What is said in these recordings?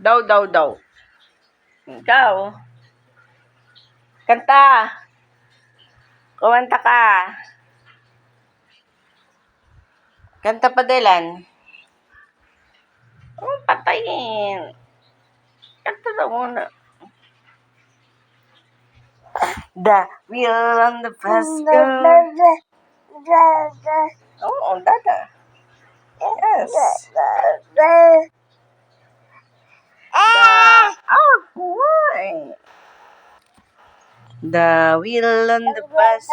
Daw, daw, daw. Ikaw. Kanta. Kumanta ka. Kanta pa, Dylan. Oh, patayin. Kanta na muna. The wheel on the bus go. Oh, dada. Yes. Why? The wheel on the bus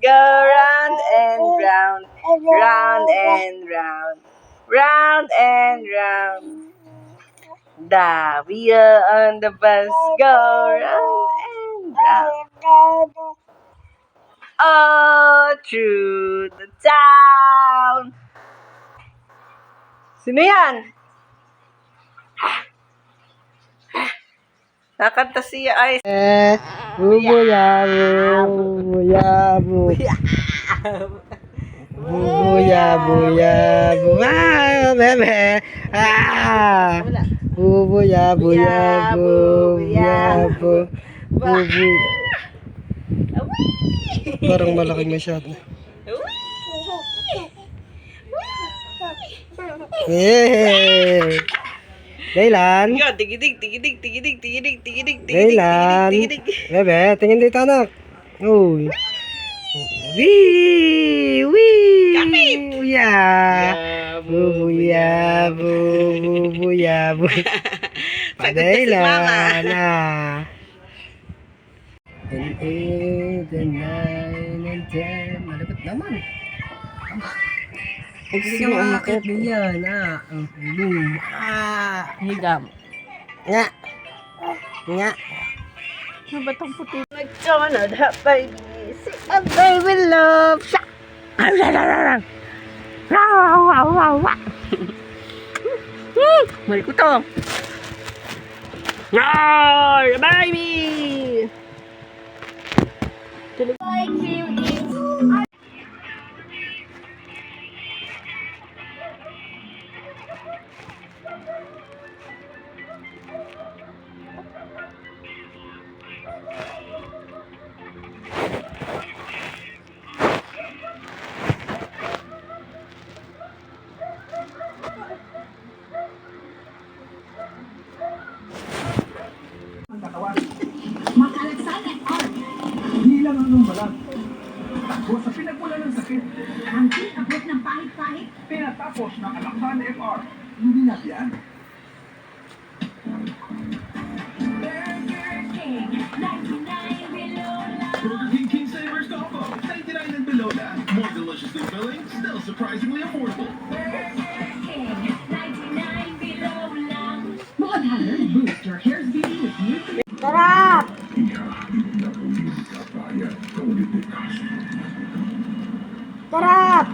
go round and round, round and round, round and round. The wheel on the bus go round and round, all through the town. Sino yan? Nakanta siya ay. Bubuyabu, buyabu. Bubuyabu, bebe. Bubuyabu, buyabu. Bubu. Parang malaking masyado. Dylan. Yo, tigidig, tigidig, tigidig, tigidig, tigidig, tigidig, Dylan. tigidig. Bebe, tingin dito anak. Uy. Wee! Wee! Kapit! Yeah! Bubuyabu, bubuyabu. Dylan. And 8 and 9 and 10. Malapit naman. Sige mo akit diyan. Boom. Higam. Nga. Nga. Ano ba itong puti? Nagtsonod, ha, baby. Si a baby love. Siya. Mari ko to. Roar, baby. Hindi lang ang balag. Takbo sa pinagmula ng sakit. Ang abot ng pahit-pahit. Pinatapos ng Alaksan FR. Hindi na yan. Burger King Savers Combo. 99 and below na. More deliciously filling, still surprisingly affordable. Mga dollar boost your hair's beauty with new. Sarap! Sarap!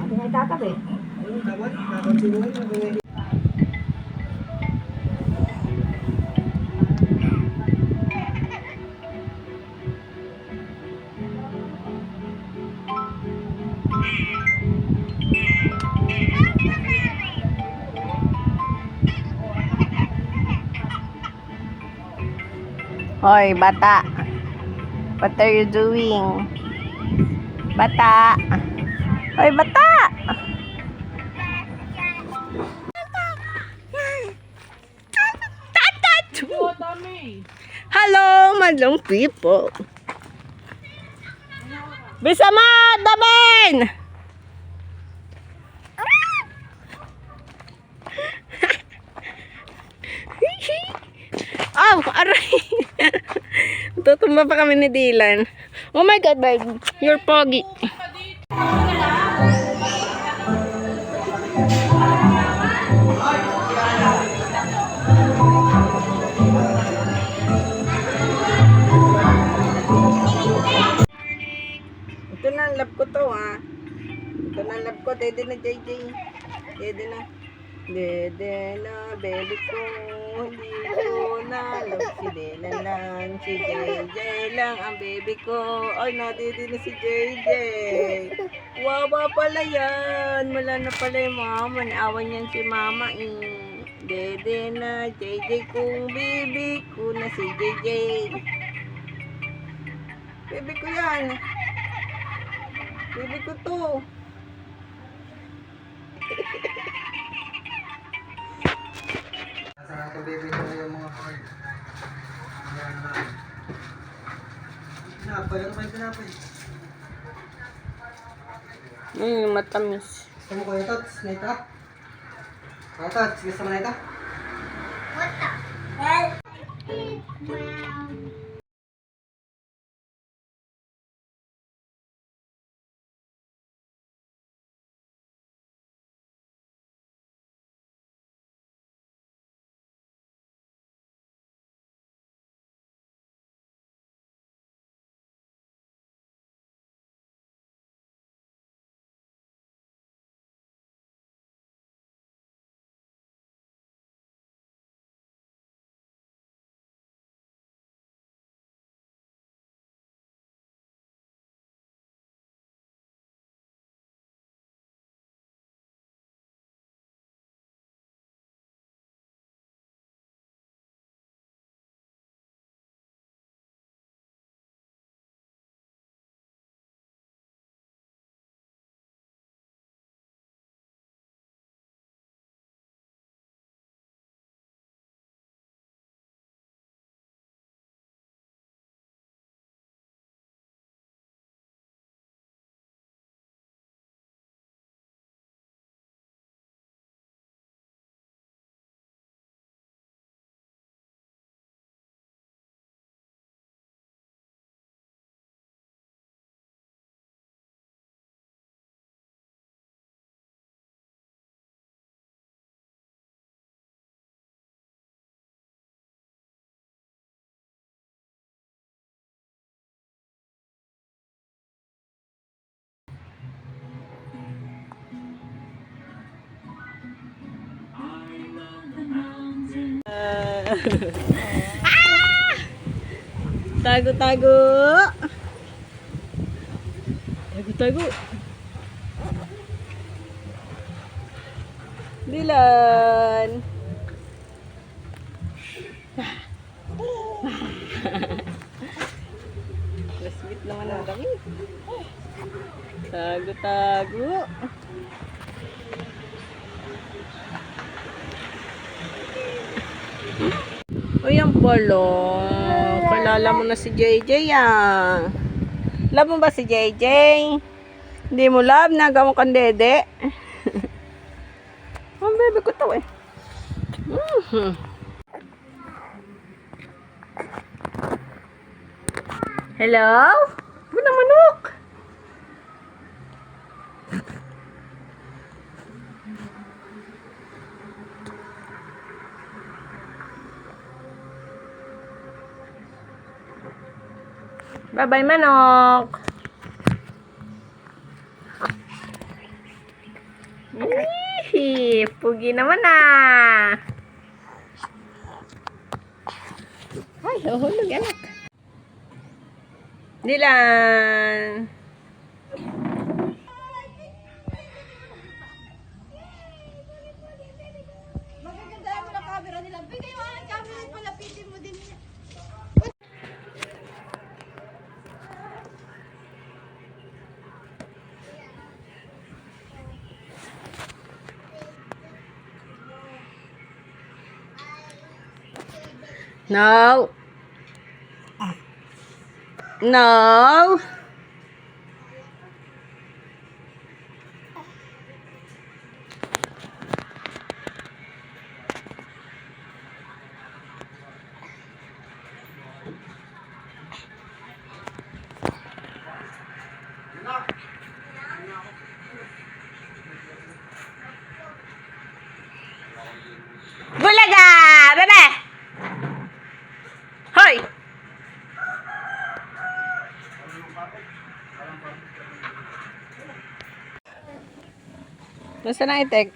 Pinagtatabi. Hoy, bata. What are you doing? Bata. Hoy, bata. Hello, madlang people. Bisama, Daben! Oh, aray. Tutumba pa kami ni Dylan. Oh my God, babe. You're pogi. Ito na, love ko to, ha. Ito na, love ko. Dede na, JJ. Dede na. Dede na, baby ko. Hindi ko nanalo. Si Dela lang, si JJ lang, ang baby ko. Ay, nadidi na si JJ. Wawa pala yan. Wala na pala yung mama. Naawan yan si mama. Dede na, JJ kong baby ko na si JJ. Baby ko yan. Baby ko to. Nasa natin baby ko yung mga card. Ayan na. Tinapay, ano ba yung tinapay? Matamis. Gusto mo ko yung tots, Naita? Mga tots, gusto mo Naita? Tago, tago. Tago, tago. Dilan. Sweet naman ang kami. Tago, tago. O yan pala. Kilala mo na si JJ ah. Love mo ba si JJ? Hindi mo love, nagawa kang dede. Ang baby ko to eh. Hello? Bunang manok. Bye-bye, manok. Ihi, pugi naman ah. Ay, huhulog anak. Dilan. Magaganda mo na camera nila. Bigay mo ang camera at palapitin mo din niya. No. No. Bulaga! Bebe! Hoy! Nasaan ang itek?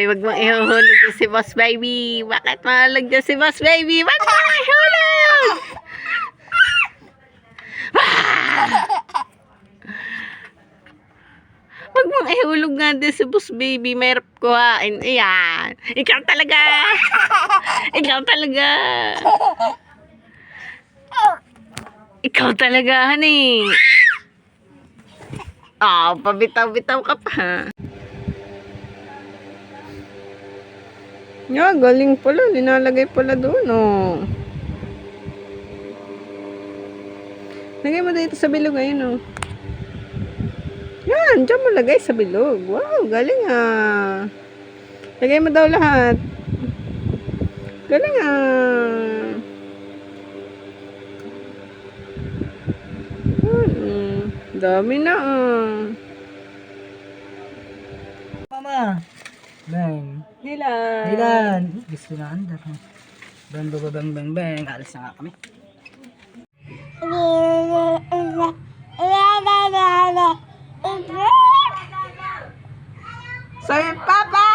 Ay, wag mong ihuhulog dyan si Boss Baby. Bakit mahulog dyan si Boss Baby? Wag mong ihulog! Wag mong ihulog nga din si Boss Baby. Mayroon kuhain. Ayan. Ikaw talaga. Ikaw talaga. Ikaw talaga, honey. Oh, pabitaw-bitaw ka pa. Yeah, galing pala. Linalagay pala doon, oh. Lagay mo dito sa bilog, ayun, oh. Yan, dyan mo lagay sa bilog. Wow, galing, ah. Lagay mo daw lahat. Galing, ah. Dami na, ah. Mama. Bang. Dilan. Dilan. Gusto na andar. Bang, bang, bang, bang, bang. Alis na nga kami. Sorry, Papa!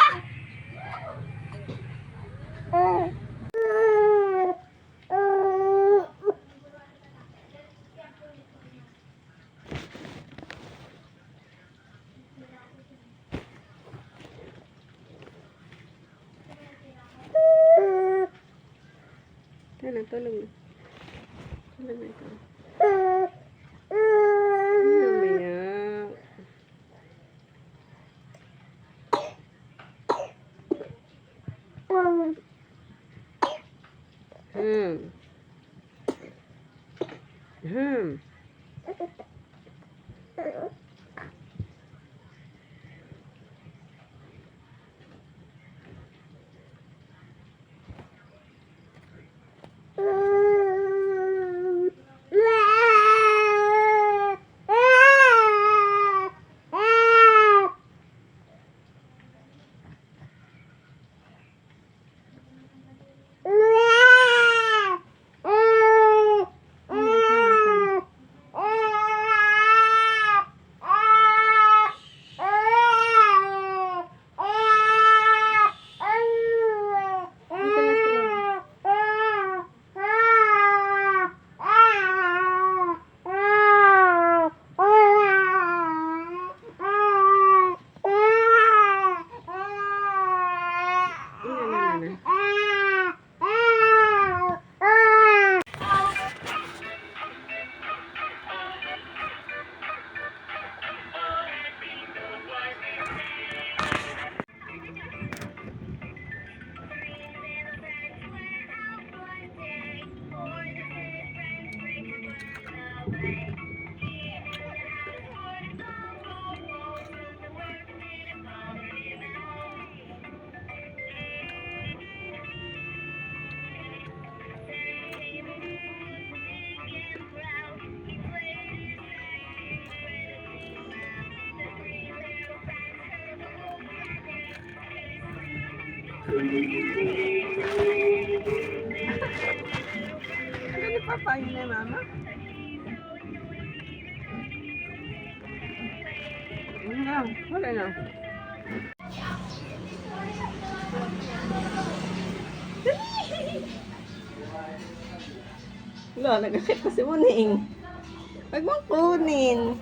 Tulog, tulog. Tulog na ito. Mamaya. Ano pa pa yun eh, Mama? Wala na. Wala, nagkakit pa si Muning. Huwag mong kunin.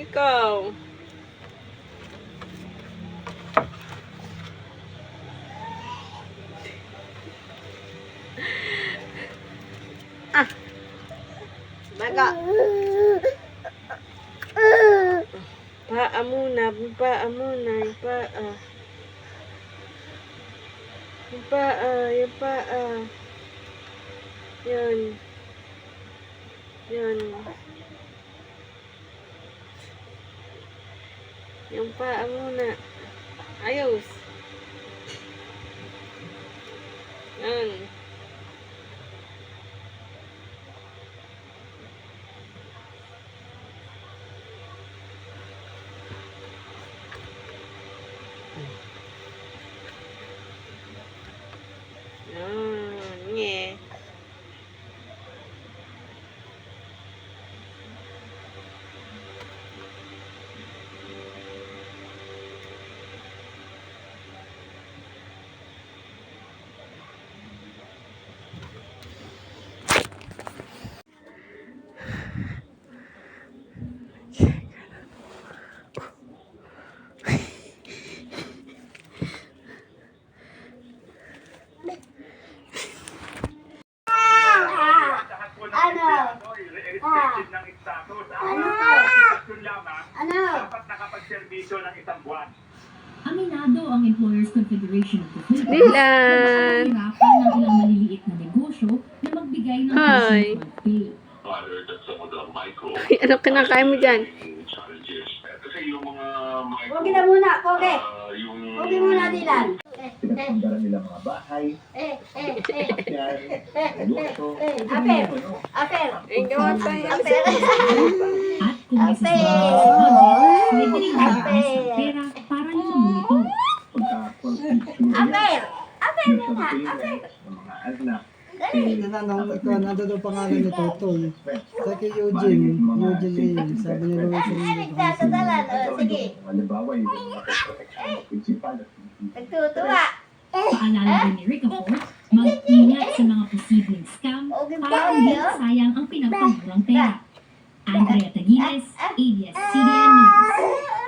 Ikaw. Baga. Paa muna, paa muna, yung paa. Yung paa, yung paa. Yun. Yun. Yung paa muna. Ayos. Yan. Nye. Aminado ang Employers Confederation of the Philippines Dylan! na mahirapan ng ilang maliliit na negosyo na magbigay ng Hi. personal pay. Ano kinakain mo dyan? Pogi na muna, pogi. Pogi muna, Dylan. Pinagpanggaran nila mga bahay, Aper. Aper. Ay, gawa tayo. Aper. At kung may sasama, pwede rin magbawas ng pera para lumulito. Aper. Aper muna. Aper. mga anak, Nananong ito, nandun ang pangalan ni Totoy. Sa kay Eugene, Eugene Ayun, sabi ni Lois Eric, dasadalan. Sige. halimbawa yung mga protection ng principal at Nagtutuwa. Paalala din ni Rica Ford, mag-ingat sa mga posibleng scam para hindi sayang ang pinagpagmurang pera. Andrea Taguines, ABS-CBN News.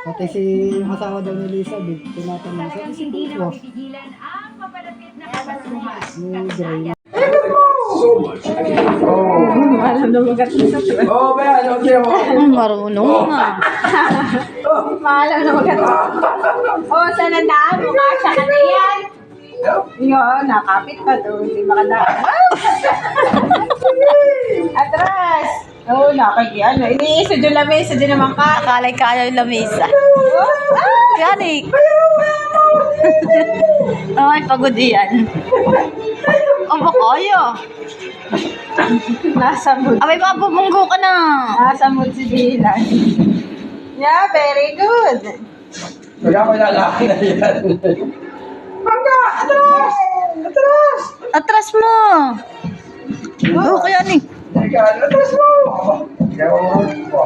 Pati si yung asawa daw ni Elizabeth, tinatanong sa si Kuko. pipigilan ang mapalapit na kapasuhan. Ni Dray. Marunong nga. Maalam na maganda. Oh, saan ang daan? Mukha siya ka na yan. Yun, nakapit pa to. Hindi makadaan. Atras! Oo, nakakiyano. Iniisa dyan lamesa, dyan naman ka. Akalay kaya yung lamesa. Yanik. Ay, pagod yan. O, kaya. Nasa mood. Abay, mapupunggo ka na. Nasa mood si Dylan. Yeah, very good. Kaya ko lalaki na yan. Pangga! Atras! Atras! Atras mo. Oo, kaya ni. Atras mo!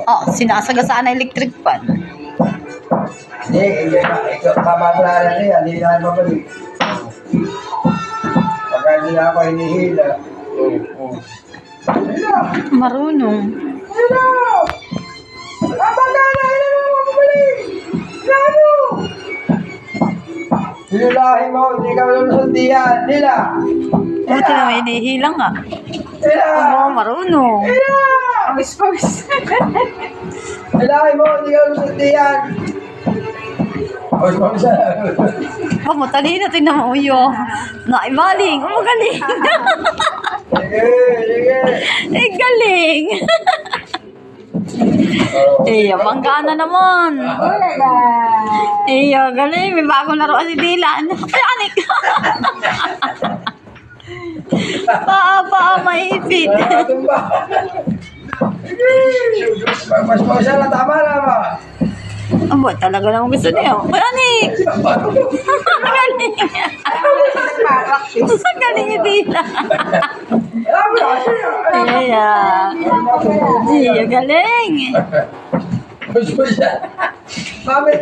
Oh, sinasagasaan na electric fan. Hindi, kababala na yan, hindi na mabalik. Pagka hindi na ako hinihila. Marunong. Hinulahin mo, hindi ka malusundihan. Nila! Buti na may inihilang nga. Nila! Oo, marunong. Pawis-pawis. Hinulahin mo, hindi ka malusundihan. Oh, matalino. Tingnan mo yun. Naimaling. Oh, magaling. Sige, sige. Eh, galing. Eh, bangga na naman. Eh, galing. May bagong laruan si Dylan. Panik. Paa, maipit. Tumba. Mas mausa na tama na ba? Abo, talaga naman gusto niya. Panik. Galing. Galing ni Dylan. Iya, galing. Mas mausa. Mami,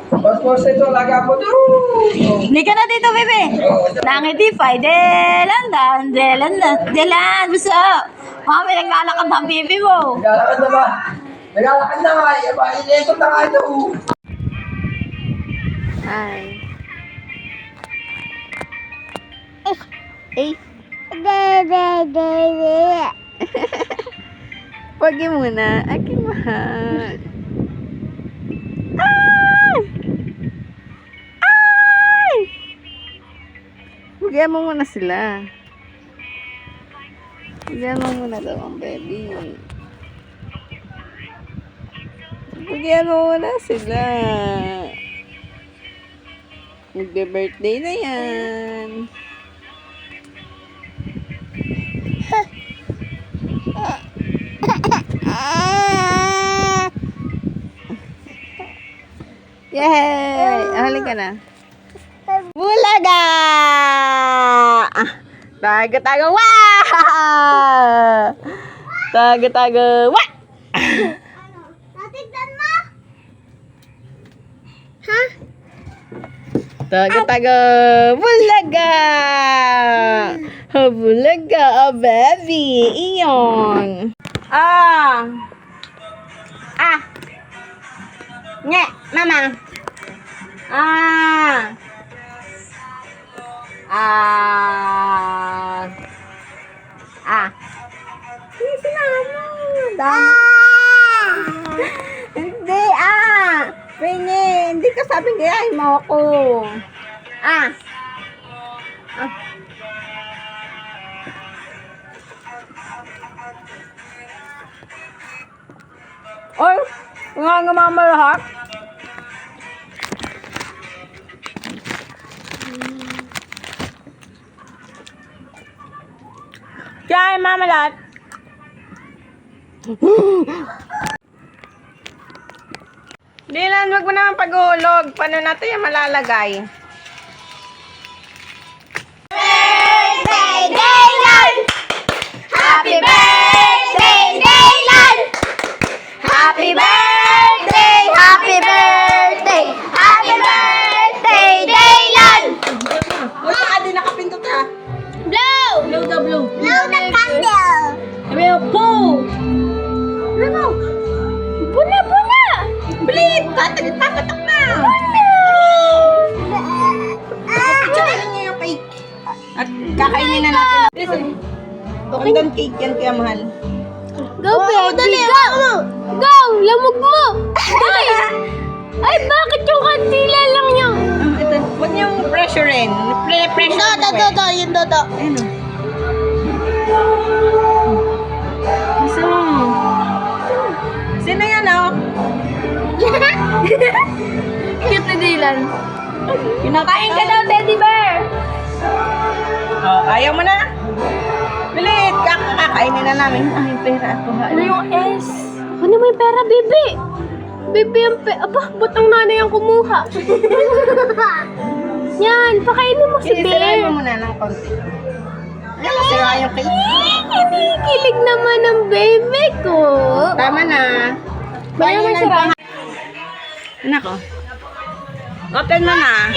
mas mausa ito laga po. Hindi ka na dito, bebe. Nangitify. Delan. Buso. Mami, naglalakad ang bibi mo. Naglalakad na ba? Naglalakad na nga, ikot na nga ito. Hi. Eh. Pagi muna. Aking mahal. Ay! Ay! Bigyan mo muna sila. Bigyan mo muna daw ang baby. Bigyan mo muna sila. Magbe-birthday na yan. Yay! Halika na. Bulaga! Tago-tago! Wah! Tago-tago! Wah! Natignan mo? Ha? Tago-tago! Bulaga! Bulaga, oh baby! Iyon! Ah! Ah! Nye! Mama! Ah! Ah! Ah! Hindi sinahan mo! Dami! Hindi ah! Pwede! Hindi ka sabing gayahin mo ako! Ah! Ah! Oy! Nga mama lahat! Kaya mama lahat! Dylan, wag mo naman pag-uhulog. Paano natin yung malalagay? Birthday, Dylan! Happy birthday, Dylan! Happy birthday! Happy birthday! Happy birthday, Dylan! Wala ka din nakapindot ha. Blow! Blow the blow. Blow the candle! Sabi mo, poo! Ano? Buna, buna! Bilit! Tatak na! Picturean niyo yung cake. At kakainin na natin. Listen. Pandan cake yan kaya mahal. Go, baby! Go! Go! Lamog mo! Dali! Ay, bakit yung kandila lang yan? Ito, huwag niyong pressurein. Pressure mo eh. Yung dodo. Ayun o. Gusto mo. Sino yan o? Cute ni Dylan. Kinakain ka daw, teddy bear! Oh, ayaw mo na? Bilit! Kakainin na namin. Ay, pera ako. Ano yung S? Ano mo yung pera, Bibi? Bibi yung pera. Aba, ba't ang nanay ang kumuha? Yan, pakainin mo si Sisirain Bear. mo muna ng konti. Ayaw mo sira yung cake. Kinikilig naman ang baby ko. Tama na. Bayan mo sira. Anak ko. Open mo na.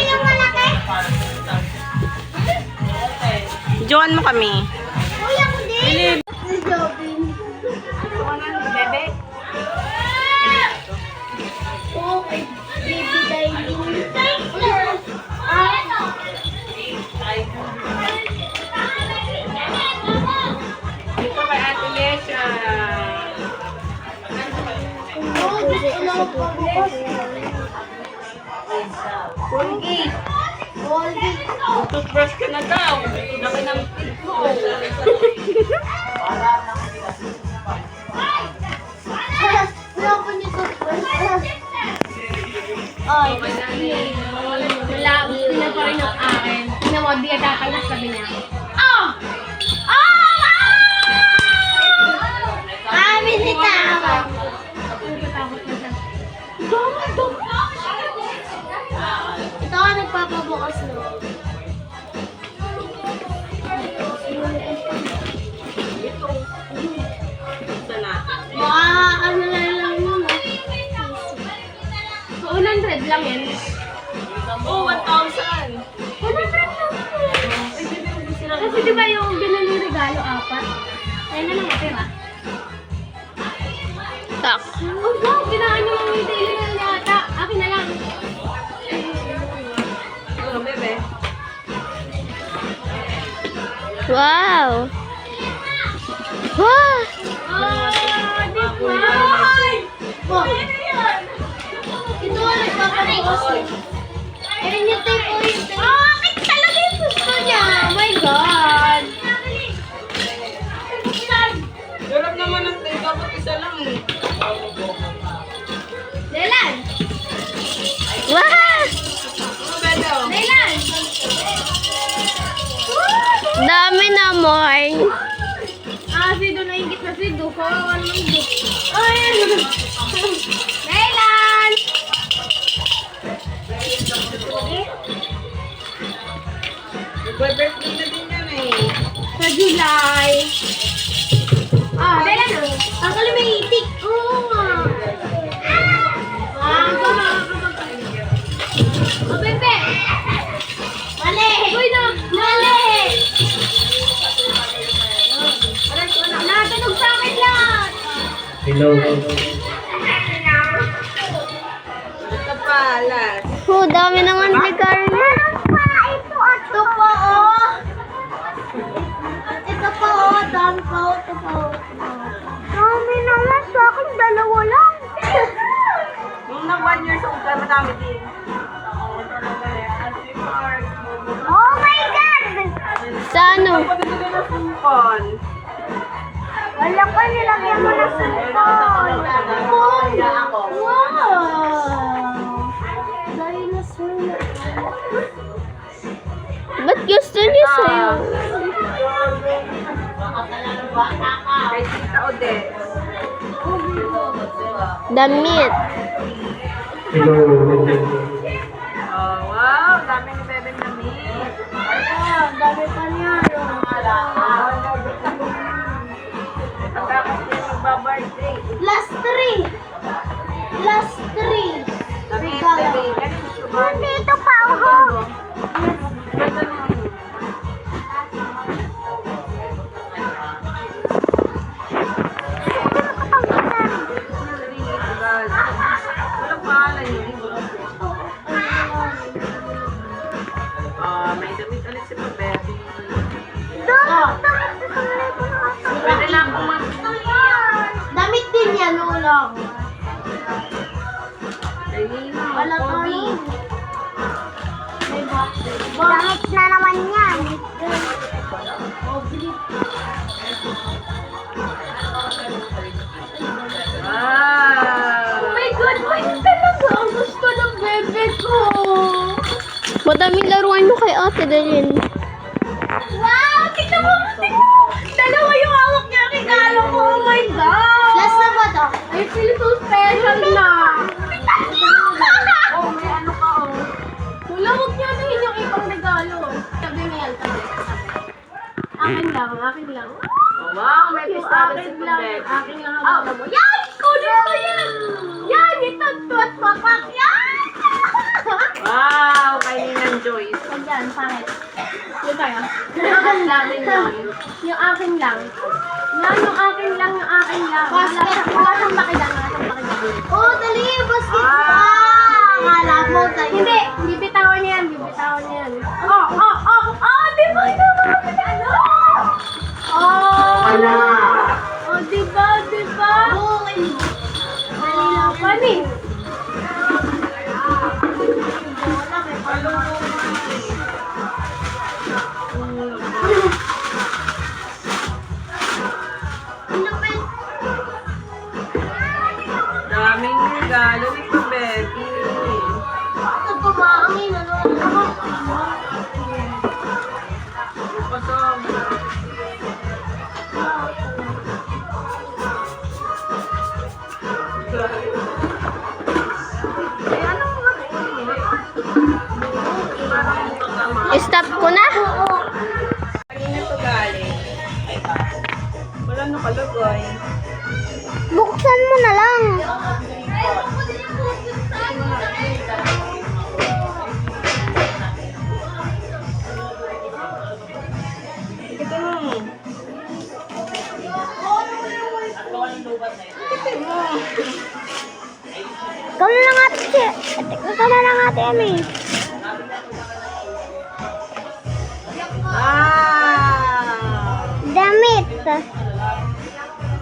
Join mo kami. Kuya ko din. Bebe. Okay, baby dining. Dito kay Ate Lesha. Toothbrush ka na daw. Laki ng pinto. Ay, wala. Gusto niya pa rin ang akin. Tingnan mo, di tatalas, sabi niya. Ah! Bisita ako. Ito ka nagpapabukas na. Baka ano na lang yun. 100 lang yan. Oh, 1,000. 100 lang. Kasi di ba yung binili regalo, 4? Ayun na lang, tira. Tak. Wow! Wow! Ito ang nagpapabukas eh. Ayun yung tape ko yung tape. Bakit talaga yung gusto niya? Oh my God! Sarap naman ang tayo. Dapat isa lang eh. Lelan! Wow! Beto. Lelan! Dami na more. Sido na higit na Sido. Kawawan mo Sido. Lelan! Birthday na din yan eh. Sa July. Lelan na. Ang kalim may itik. Oo nga. Bebe! Mali! Uy, mali! Natanog sa akin lahat! Ito pa, last. Oh, dami naman bigay niya. Ito po, oh! Ito po, oh! Dami po, ito po. Dami naman sa akin, dalawa lang. Nung na 1 years old ka, madami din. Oh my God! Sa ano? Pwede sila na sumpon. Wala pa nilagyan mo na sa Wow! Dinosaur na. Ba't gusto niya sa'yo? Kay Tita Odette. Damit. Oh, wow. Dami ni Bebe na meat. Dami pa niya. Pagkakos niya magba-birthday. Last 3. Last 3. Damit, Bebe. Yan, susuban. Dito pa ako. Ganda naman. Walang pangalan yun. May damit ulit si Bebe. Pwede lang kung Damit din yan, ulang. Wala pa rin. Damit na naman yan. Wow! Oh my God, why talaga ang gusto ng bebe ko? Madaming laruan mo kay Ate Darin. Wow! Tignan mo! Dalawa yung hawak niya. Regalo ko. Oh my God! Last na ba to? I feel so special na. Oh, may ano ka oh. Wala, huwag niya nahin yung ibang regalo. Sabi niya yan. Akin lang, akin lang. Oh, wow, may Yung pistado si akin lang, Bebe. akin lang ang mo. Yan! Kunin mo yan! Yan! Ito, tuwat papak! Yan! Wow, kay Ninang Joyce. Huwag yan, pangit. Yung tayo. Yung akin lang. Yung akin lang. Yan, yung akin lang, yung akin lang. Wala siyang pakilang, wala siyang pakilang. Oh, dali! Basket! Akala mo tayo. Hindi! Bibitawan niya yan, bibitawan niya yan. Oh! Di ba? Ano? Oh! Oh, di ba? Oo, Pani! Daming regalo ni Bebe. Ito kumangin, ano? Pasok. Ay, ano mga Stop ko na. kanina to galing? Wala nakalagay. Buksan mo na lang. Ito mo. Ito mo. Ikaw na lang ate. Ikaw na lang ate, Amy. Ah! Damit.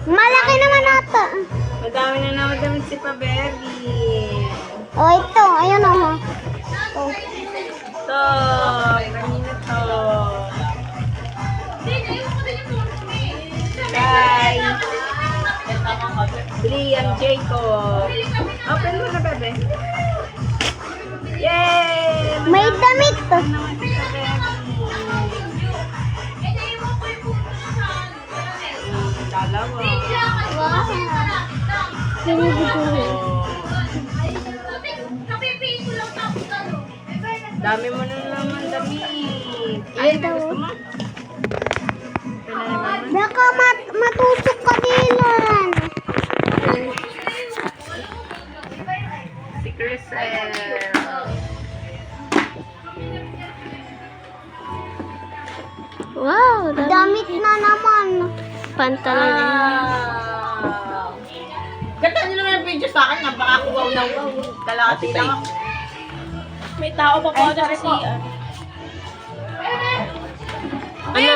Malaki naman ata. Madami na naman damit si Pa-Baby. Oh, ito. Ayun oh. Oh. Ito, kanina to. Kay Liam Jacob. Open mo na, bebe. Yay! May damit. Naman si Pa-Baby. Dalawa. Dami mo na naman damit. Ay, gusto mo? Ito na naman. Baka matusok ka dilan. Si Crisel. Wow, damit na naman. Pantalon. Wow! Ganda nyo naman yung video sa akin. Napakakuwaw na wow. Kalahati lang ako. May tao pa po sa CR. Ano?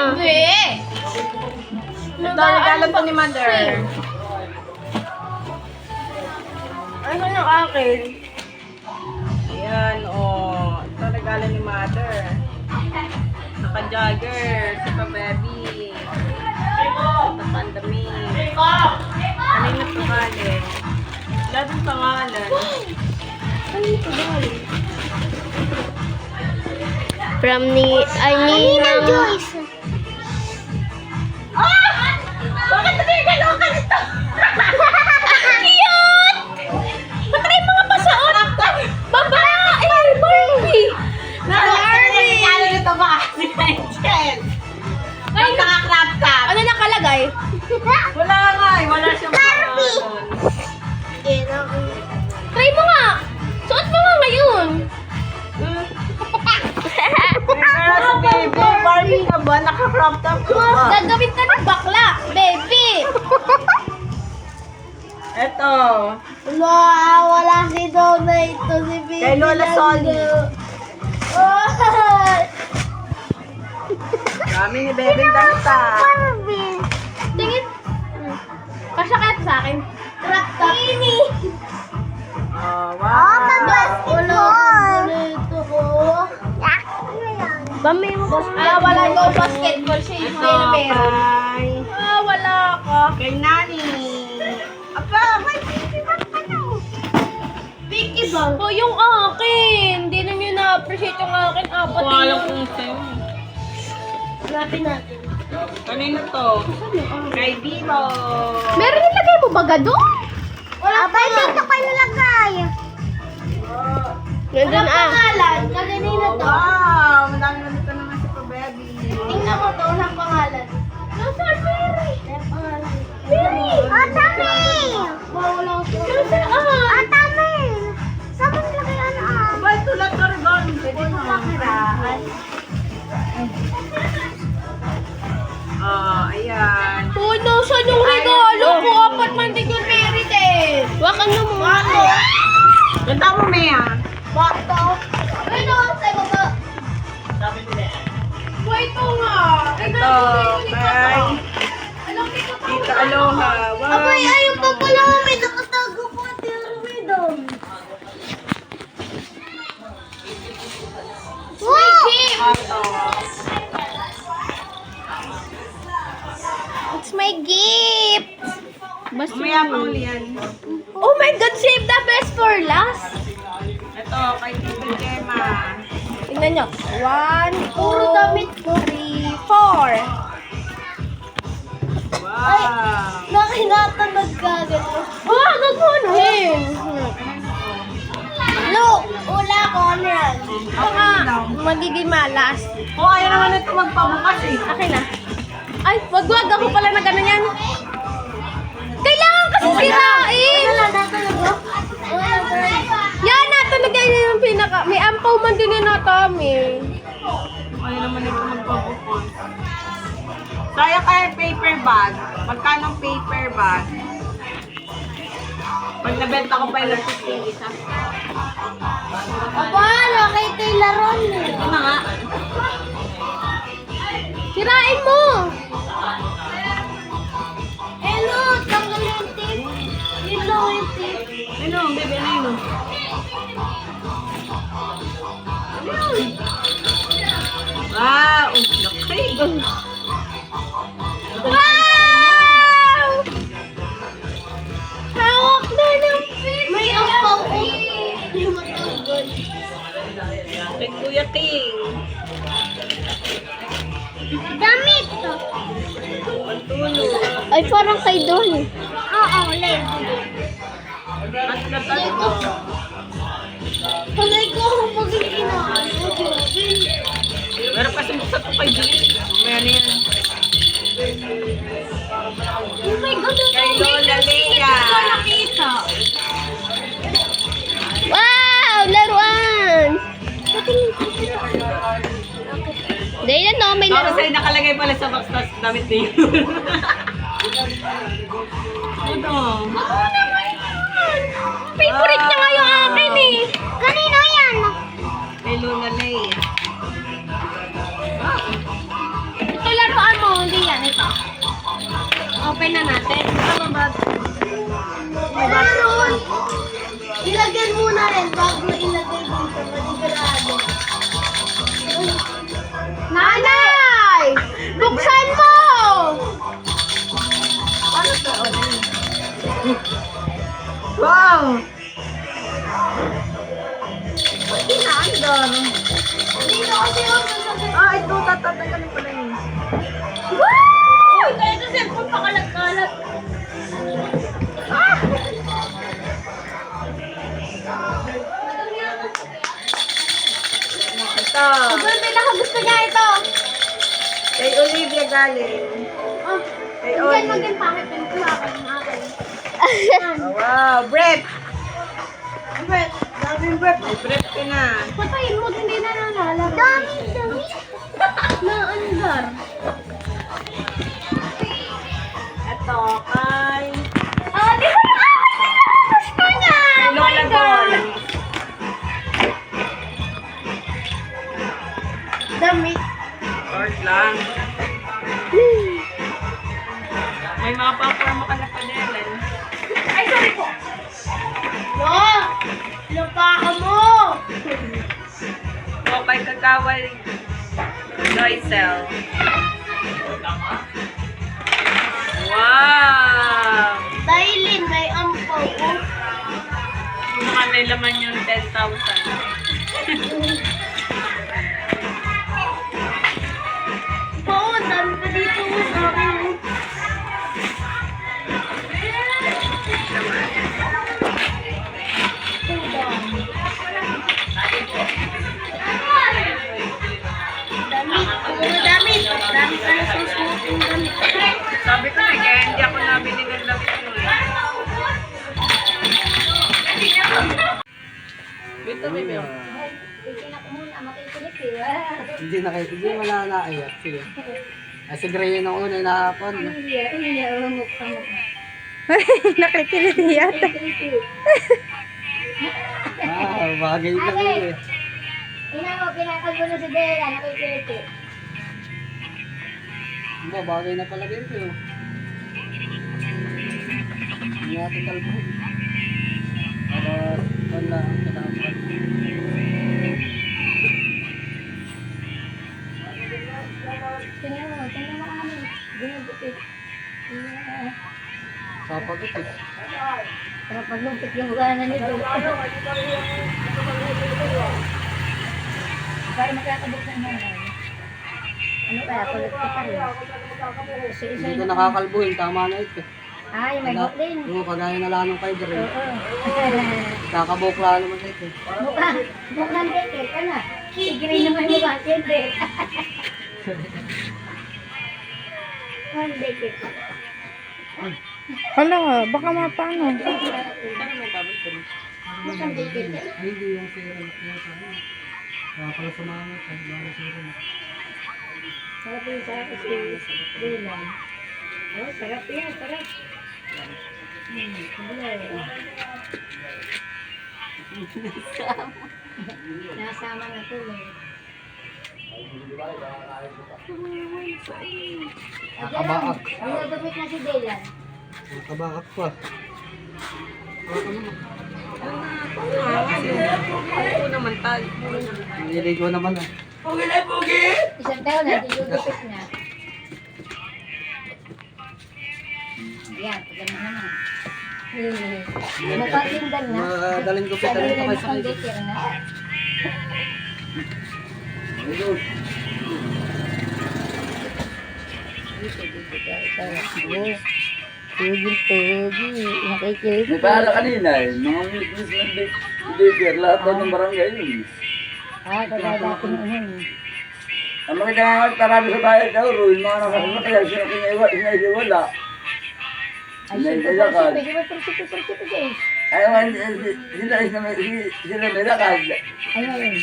Ito, regalo to ni Mother. Ano yung akin? Ayan, oh. Ito, regalo ni Mother. Naka-jogger. Si Pa-Baby. Ito, pandami. Kanina pangalan. Lahat ng pangalan. From Ninang Joyce. Bakit nagigalaw ka nito? Cute! Patry mga pasaot! Babae! Barbie! Barbie! Ano nito ba? Si Angel. Ay, nakakrap ka. Ano nakalagay? Wala nga eh. Wala siyang Barbie! pangalan. Try mo nga! Suot mo nga ngayon! Pero sa baby, Barbie na ba? Naka-crop top ka ba? Gagawin ka ng bakla, baby! Eto. Wala si Dona ito, si Bibi. Kay Lola Solly. Dami ni Bebe Danta. Barbie. Tingin. Kasya kaya to sa akin? Crop top. Ini. Oh, Oh, wow. mag-basketball. Ito ko. Ano yan? Bami mo ko. Wala daw basketball siya yung Ito, na meron. kay... Wala ka. Kay Nani. Apa, may baby ba ano? Vicky ba? Oh, yung akin. Hindi na nyo na-appreciate yung akin. Apat Walang yun. kung sa'yo. Hanapin natin. Kanino to? Kay Vivo. Meron nilagay mo baga doon? Wala pa. Dito kayo nalagay. Nandun Pangalan. Kaganina to. Wow, madami na dito naman si Pa-Baby. Tingnan mo to. Walang pangalan. Nasaan Mary? Walang pangalan. Mary! Ah, Tami! Wala ko. Nasaan? Ah, Tami! Saan mo nilagay ano ah? Ba, tulad ka rin ba? Pwede mo makiraan. Ayan. Oh, nasaan yung regalo ko? Apat man din yung merit eh. Wakan na mo. Ganda mo, Mea. Bato. Ano? Sa baba. Wait ko nga. Ito, kay Tita Aloha. Wow. Abay, ayaw pa pala mo. May nakatago po at yung rhythm. Wow! It's my gift. Mamaya pa uli yan. Oh my God, save the best for last. Ito, kay Tita Gemma. Tingnan nyo. 1, 2, Puro damit ko. 3, 4. Wow. Nakinatangad ka agad. Ah, gagawin. Look! Wala ko ano yan. Ito nga, magiging malas. Oh, ayaw naman ito magpabukas eh. Akin na. Ay, wag ako pala na gano'n yan. Kailangan kasi sirain. Wala na talaga. Wala talaga. Yan na, talaga yun yung pinaka. May ampaw man din yun na kami. Ayaw naman ito magpabukas. Kaya kaya paper bag. Magkano ang paper bag? Pag nabenta ko pa yung 15 isa. Aba, nakita yung laron eh. Ito na nga. Sirain mo. Ano, bebe, ano yun? Wow! Laki! Wow! Hawak na ng fish! May ampaw ko. Kay Kuya King. Damit! Ang tulo. Ay, parang kay Don. Oo, Lego. At natalo. Pagay ko ako mag-inaan. Meron pa sumuksa ko kay Jay. May ano yan. Oh my God, Kay Lola Lea. nakita. Wow! Laruan! Dahil na, may Tapos laruan. ay nakalagay pala sa box tas damit niyo. Ano? Favorite niya nga yung akin eh. Kanino yan? Kay Lola Lea. Ito laruan mo, hindi yan. Ito. Open na natin. Ano ba? Laruan. Ilagay muna rin bago ilagay dito. Maligurado. Nanay! Buksan mo! Wow! Pinaandar. Dito kasi yung Ah, ito tatatagalin pala yun. Wow! Ito yung cellphone pakalat-kalat. Ito. Abay, may nakagusto niya ito. Kay Olivia galing. Oh, Kay yan Oli. maging pangit yung kuhakan ng akin. Oh, wow, Brett. Brett, daming Brett. May Brett ka na. Patayin mo, hindi na nalalaro. Dami. Naandar. Ito, kay... Ah, di ba gusto niya? Kay Lola Gold. Damit. Short lang. May mga paporma ka na panelan. Ay, sorry po. No! Lupa ka mo! O, kay Kakawal Loisel. Wow! Dailin, may ampaw ko. Mga may laman yung 10,000. Oo, dami pa dito mo sa akin. Dami ka na susuot yung damit. Sabi ko na, kaya hindi ako nabili ng damit mo. Dito, baby. Hindi nakikita. Hindi wala na ayak. Sige. Ay, si Gray yung una inahapon. Nakikiliti yata. Ah, bagay na yun eh. Ina mo, pinakal na si Bella, nakikiliti. Diba, bagay na pala din yun. Hindi natin kalbuhin. Para wala ang kailangan. Tingnan mo kami. Ginugupit. Papagot eh. Para paglupit yung gana nito. Para magkakabuksan na lang. Ano kaya, kulit ko pa rin. Kasi isa Hindi ko nakakalbuhin, tama na ito. Ay, may buhok din. Oo, kagaya na lang ng kay Gray. Oo. Kakabukla naman na ito. Mukhang deke ka na. Sigray naman mukha, siyempre. Mukhang deke ka. Hala, baka mapano. Mukhang deke ka. Ay, hindi yung sira na kaya. Kaya pala sa mga tayo, bago sira na. Sarap yung sarap si Dylan. Oh, sarap yan, sarap. Nasama na tuloy. Nakabaak. Ginagupit na si Dylan. Nakabaak pa. Ako naman tayo. Niligo naman ah. Isang taon na, dilulupit na. Yan, pagano naman. Mapatindan na. Madaling ko Sabi pita nila dito na kay daycare na. Pugil-pugil. Nakikilig. May pala kanina eh. Mga miss ng daycare. Lahat daw ng barangay yun. Kadadating ano. Ang makita nga tarami sa bayan daw, yung mga nakasunod kaya sinaiwala. Ay, siyempre, guys. Ayaw, sila may lakad. Ay, ngayon.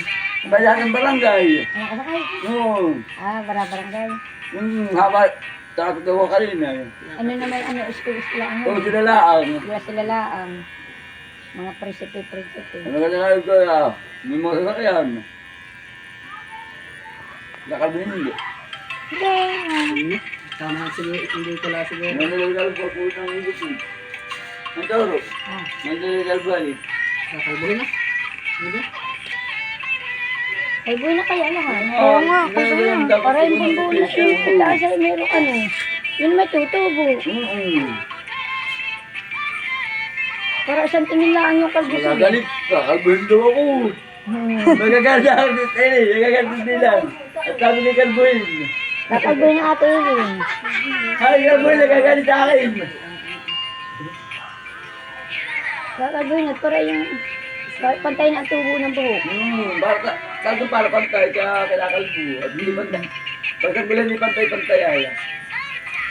Bayan ng barangay. Ano ka sakay? Oo. Barabarangay. Yung haba, takot daw ako kanina. Ano naman, school lang. Kung sila laang. Sila laang. Mga presipe. Ano ka na ko ya? May mga sasakyan. Nakabindi. Tama siguro, hindi ko lang siguro. Naniligal po po ng ibig. Ang toro. Naniligal ba eh? Kakaibuhin na. Hindi? Ay, buhay na kaya lahat. Oo nga, kasi na. Para yung bumbuhin na taas ay meron ano. Yun may tutubo. Para isang tingin lang yung kalbusin. Magagalit ka, kalbuhin daw ako. Magaganda ako dito eh, magaganda nila. At sabi ni Kalbuhin. Kakalbuhin na ato yun. Ay, Kalbuhin, nagagalit sa akin. Kakalbuhin at para yung pantay na ang tubo ng buhok. Para pantay, kaya kailangan mo. At hindi pantay. Pagkat wala ni pantay-pantay ay.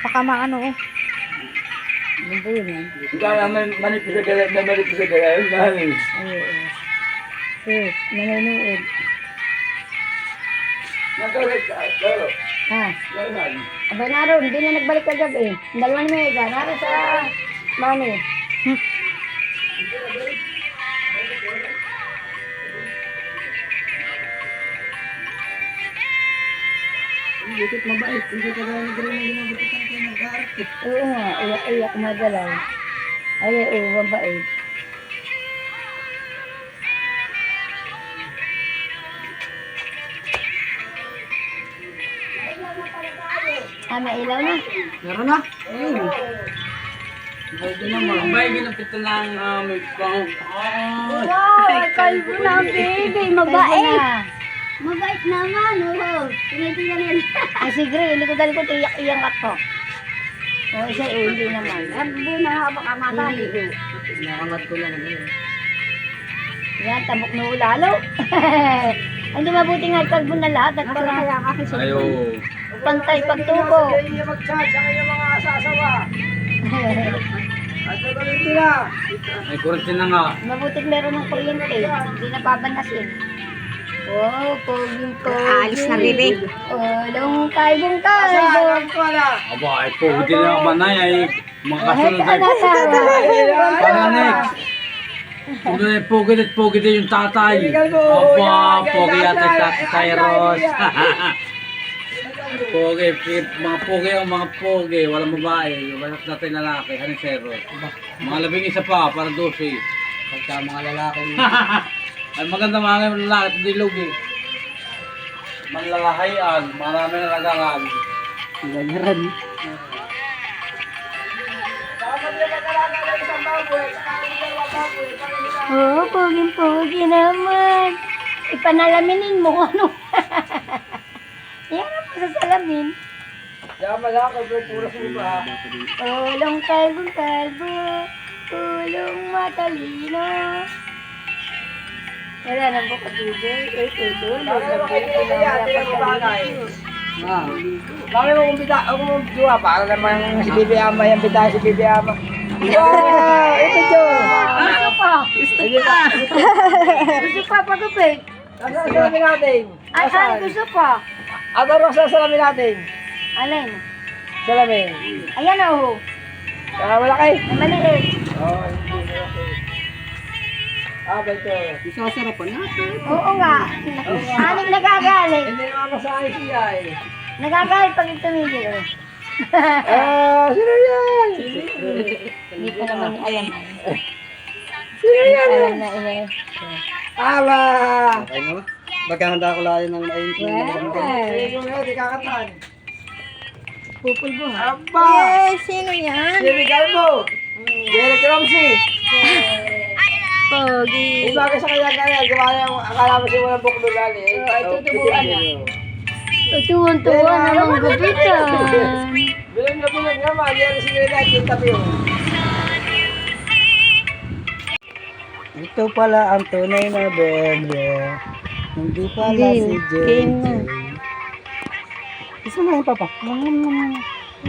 Baka maano eh. Ano ba yun yan? Kaya manipis sa gaya, may manipis sa gaya. Yun na eh. Nanonood. Nagkalit ka, laro. Laro. Aba naroon, hindi na nagbalik kagabi. Ang dalawa ni Mega, naroon sa mami. Hindi ko mabait. Hindi ko gano'n gano'n ginagupitan ko nag-aaral eh. Oo nga, iyak madalaw. Ay, mabait. May ilaw na. Meron na. Ayun. Pwede naman. Ang bahay ginapit na ng may pang. Wow, kalbo na ang baby. Mabait. Mabait naman. Tinitingnan yan. Ay, sige, hindi ko dali ko tiyak-iyak ako. O, siya, hindi naman. Hindi na, baka matali. Nakangat ko lang. Yan, tabok na ulalo. Hindi mabuti nga kalbo na lahat. At para Ayo. pantay pagtubo. Hindi mag-charge ang iyong mga asasawa. At gagawin nila. May kurente na nga. Mabuti meron ng kuryente. Hindi na babanasin. Oh, poging-poging. Aalis na bibig. Long kalbong-kalbo. Aba, ay po, hindi na ako manay ay makasunod ay. Ano Pananik. Kung ay pogi din yung tatay. Aba, pogi yata yung tatay Ros. Pogi, mga pogi ang mga pogi, walang babae, walang tatay lalaki, hanisero. Mga 11 pa, para 12. Pagka mga lalaki. Ay maganda mga lalaki, hindi lugi. Manlalahayan, marami na nagagal. Ganyan. Oo, poging-pogi naman. Ipanalamin mo kung ano. Yan ang sa salamin. Yaman lang, puro sa iba. Ulong kalbong-kalbo, ulong matalino. Wala nang buka tubig. Ay, tulog. Ah. Bakit mo kumbita? Ako mo juwa para naman si Bibi Ama yung bita si Bibi Ama. Wow! Ito Jo! Gusto pa. Gusto pa pagupit. Ano ang salamin natin? Ay, gusto pa. Ano ang salamin natin? Alin? Salamin. Ayan na ho. Wala kayo? May maliit. Oo, hindi okay. Ba ito? Isasarapan natin. Oo nga. Aning nagagalit. Hindi naman masahe siya eh. Nagagalit pag tumigil. Oh. Sino yan? Hindi ko naman alam. Alam na ini. Aba! Okay na ba? Maghahanda ko lang ng mainit. Hindi ko ngayon, di kakatan. Pupulbo ha. Aba! Yes, sino yan? Jimmy Galbo! Derek Ramsey! Pogi. Bagay sa kanya, akala mo siya walang buklulan eh. Ay, tutubuan na. Tuwan-tuwa naman gupitan. Bilang na bilang naman, yan si Nila, interview. Ito pala ang tunay na bebe. Hindi pala si JJ. Isa na yung papa.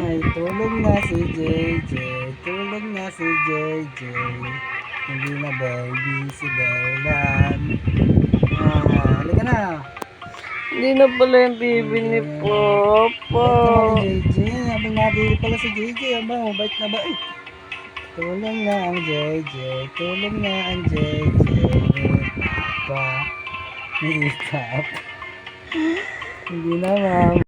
Ay, tulog na si JJ. Tulog na si JJ. Hindi na baby si Bailan. Halika na. Hindi na pala yung bibi ni Papa. JJ. Habang nabili pala si JJ. Aba, mabait na ba? Tulog na ang JJ. Tulog na ang JJ. Pa. Makeup. Hindi na, ma'am.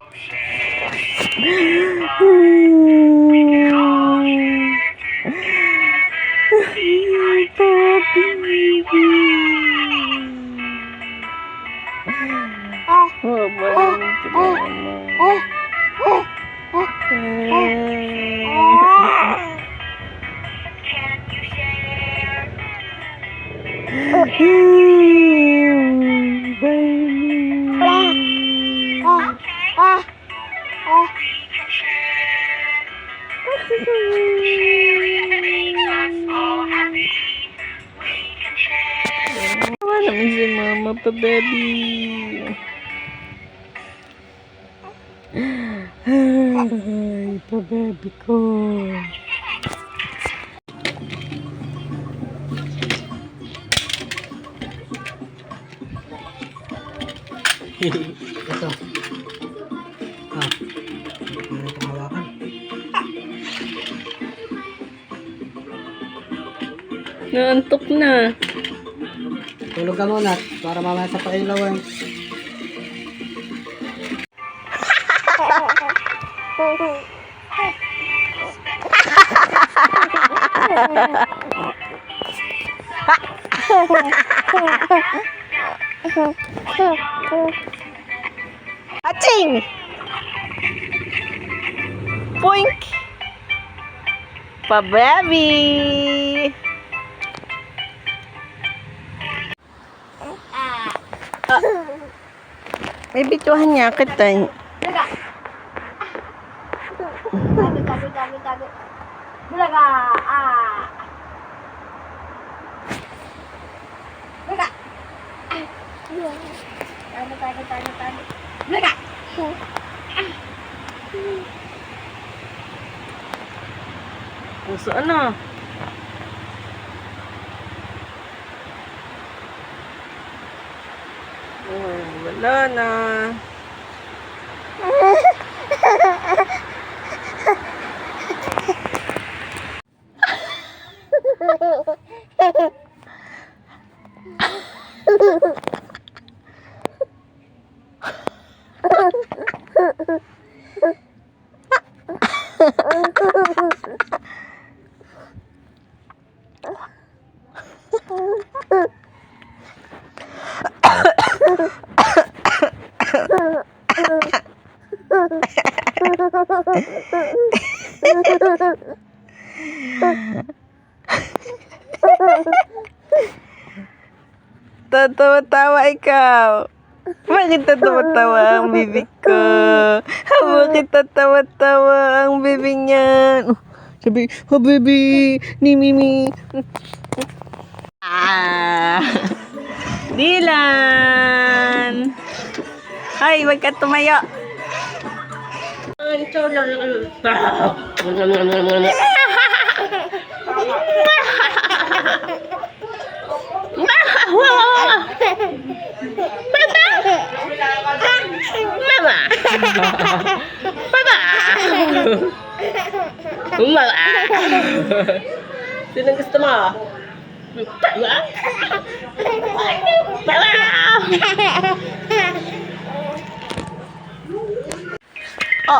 Wala naman si Mama pa, baby. Ay, pa, baby ko. Ito. Meron itong hawakan. Naantok na. Tulog ka muna para mamaya sa pailaw eh. Aching! Poink! Pa, baby! May bituhan niya kita eh. Tago. Bulaga! Bulaga! Tago. Bulaga! Puso ano? Oh, wala na. Tatawa-tawa ikaw. Bakit tatawa-tawa ang bibig ko? Bakit tatawa-tawa ang bibig niyan? Sabi, oh baby, ni Mimi. Dylan! Hay, wag ka tumayo. Mama! Papa! Mama! Sinong gusto mo? Papa! Papa! Oh!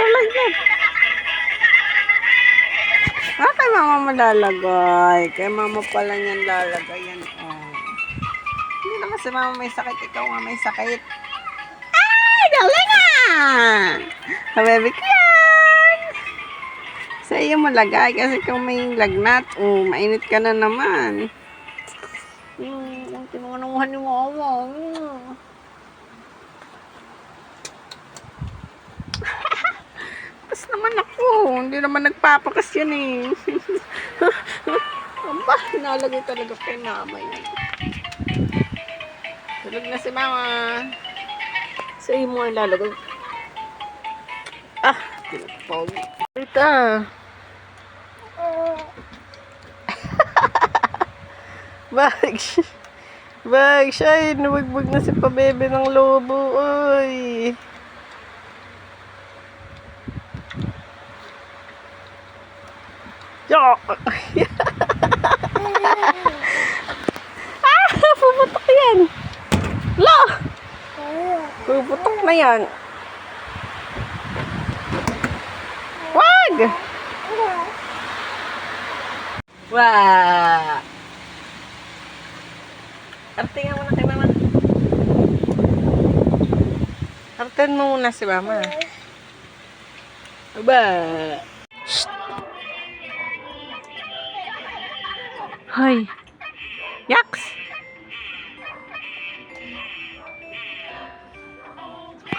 lagnat. Kay mama malalagay. Kay mama pala niyan lalagay yan. Oh. Hindi naman si mama may sakit. Ikaw nga may sakit. Ay, galing ah! Baby ko yan! Sa iyo mo lagay kasi kung may lagnat, mainit ka na naman. Ang tinunganuhan ni mama. Pas naman ako. Hindi naman nagpapakas yan eh. Aba, nalagay talaga kay mama yan. Tulog na si mama. Sa iyo mo ang lalagay. Tinapog. Ito. Bag siya, nabugbog na si pabebe ng lobo, oy. Yok! Puputok yan. La! Puputok na yan. Wag! Wah! Artingan mo na kay mama. Artin mo muna si mama. Aba! Shh! Hoy! Yaks!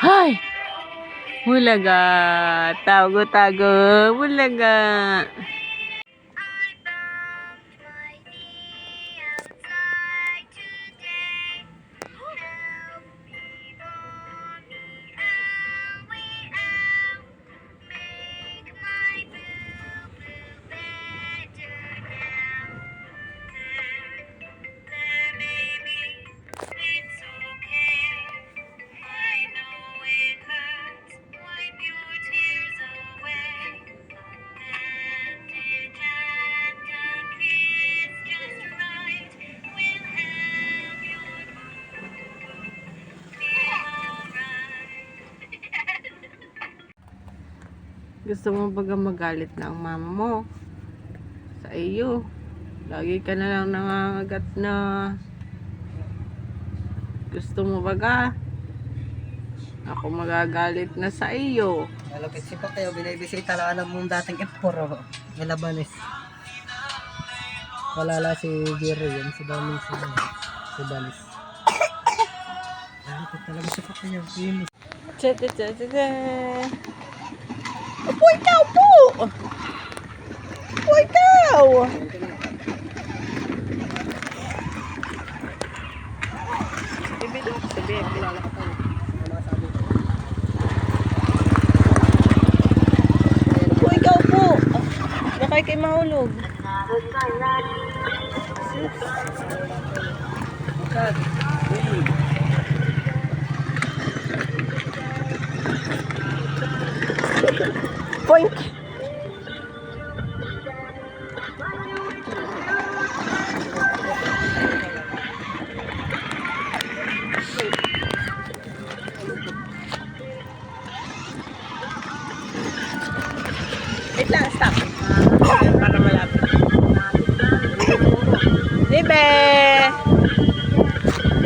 Hoy! Bulaga! Tago-tago! Bulaga! Gusto mo baga magalit na ang mama mo sa iyo? Lagi ka na lang nangangagat na gusto mo baga ako magagalit na sa iyo. Malapit si Pakayo, binibisita lang alam mong dating iporo. Galabanis. Walala si Jerry yan, si Daming si Balis. Malapit talaga si Pakayo. Tsa-tsa-tsa-tsa. Upo ikaw po! Upo ikaw! Sabi, kilala ka pa. Upo ikaw po! Nakay kay mahulog. Point. Wait lang, stop. Para malapit. Libe!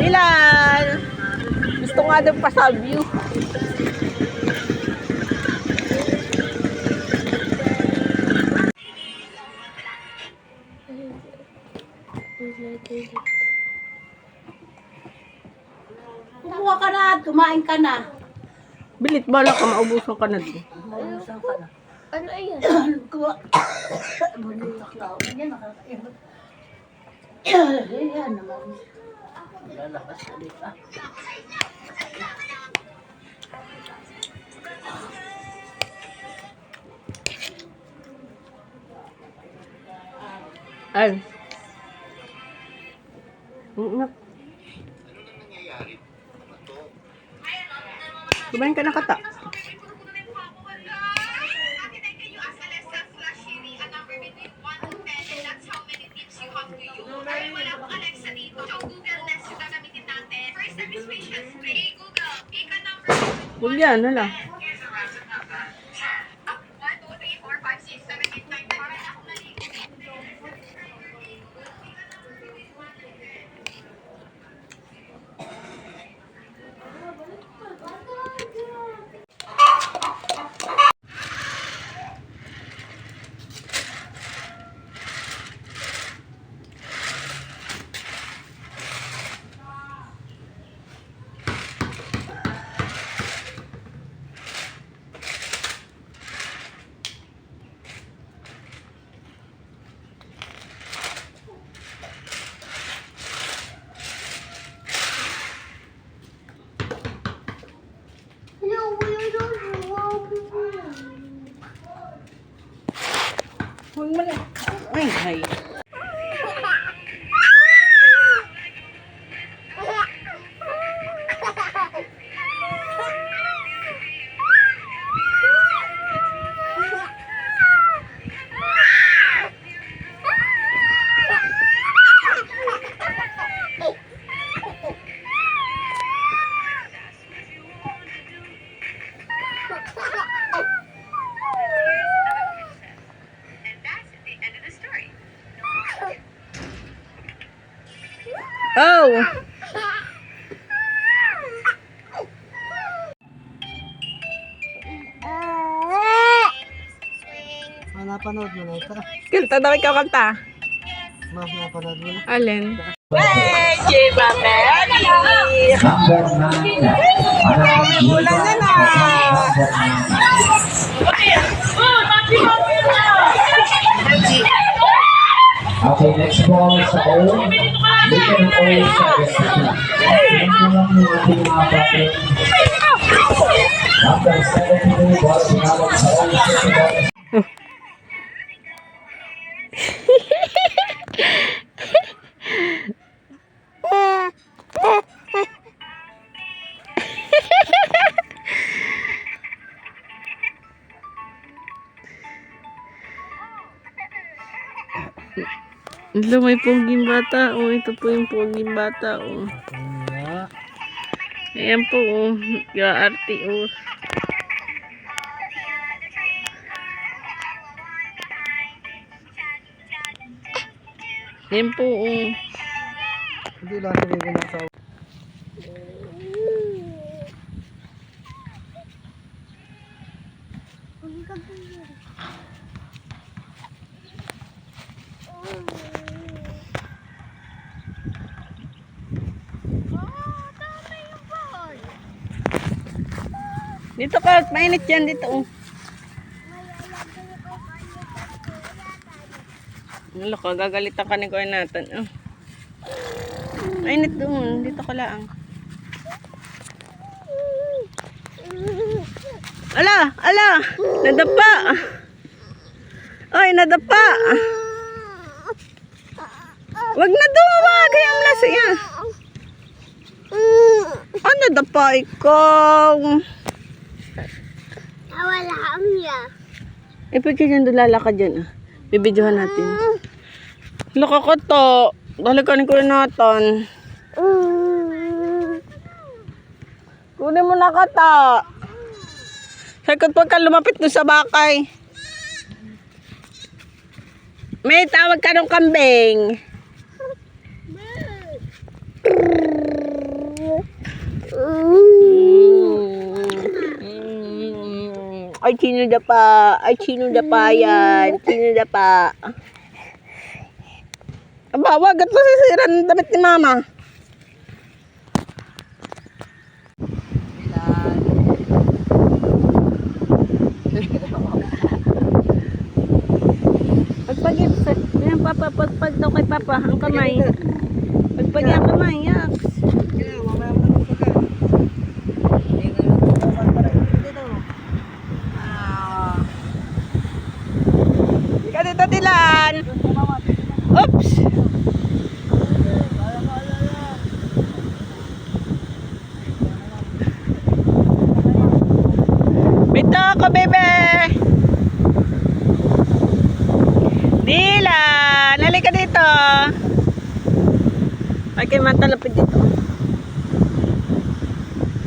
Ilan? Gusto nga doon pa sa view. Kumuha ka na at kumain ka na. Bilit bala ka, maubusan ka na din. Ano yan? Kuha. Bunitak na ako. Yan, nakakaibot. Yan naman. Lalakas ka dito. Ay. Kumain ka na kata. Huwag yan, hala. Huwag mo na. Ay, ay. Oh! Napanood mo na ito. Kanta daw ikaw kanta. Ma, napanood mo na. Alin? Hey, Jiba Melly! Ulan na na! Okay, next ball sa O. We can always set this to two. Ito lang yung ating mga bakit. Number 72, ball sinabot sa O. Ito, may poging bata. Oh, ito po yung poging bata. Oh. Kaya, Ayan po. Oh. Gaarti. Oh. Ayan po. Oh. hindi lang sabihin ko na sa Dito ka. Mainit yan. Dito. Oh. Wala ka. Gagalitan ka ni Kuya Nathan. Oh. Mainit doon. Dito ka lang. Ala! Ala! Nadapa! Ay, nadapa! Wag na duwag! Kaya ang lasa yan. Ah, nadapa ikaw. Wala ang niya. Pwede dyan doon lalakad dyan. Ah. Bibidyohan natin. Laka ka to. Balikan ko yung Nathan. Kunin mo na ka ta. Sakot pag ka lumapit doon sa bakay. May tawag ka ng kambing. Ay, sino da pa? Ay, sino da pa yan? Sino da pa? Aba, wag at masisira ng damit ni Mama. Pagpagip, yan Papa, pagpag daw kay Papa, ang kamay. Pagpag ang kamay, yaks. Dito Dilan. Oops. Bito ako, bebe. Dilan, halika dito. Ay, kay matalapid dito.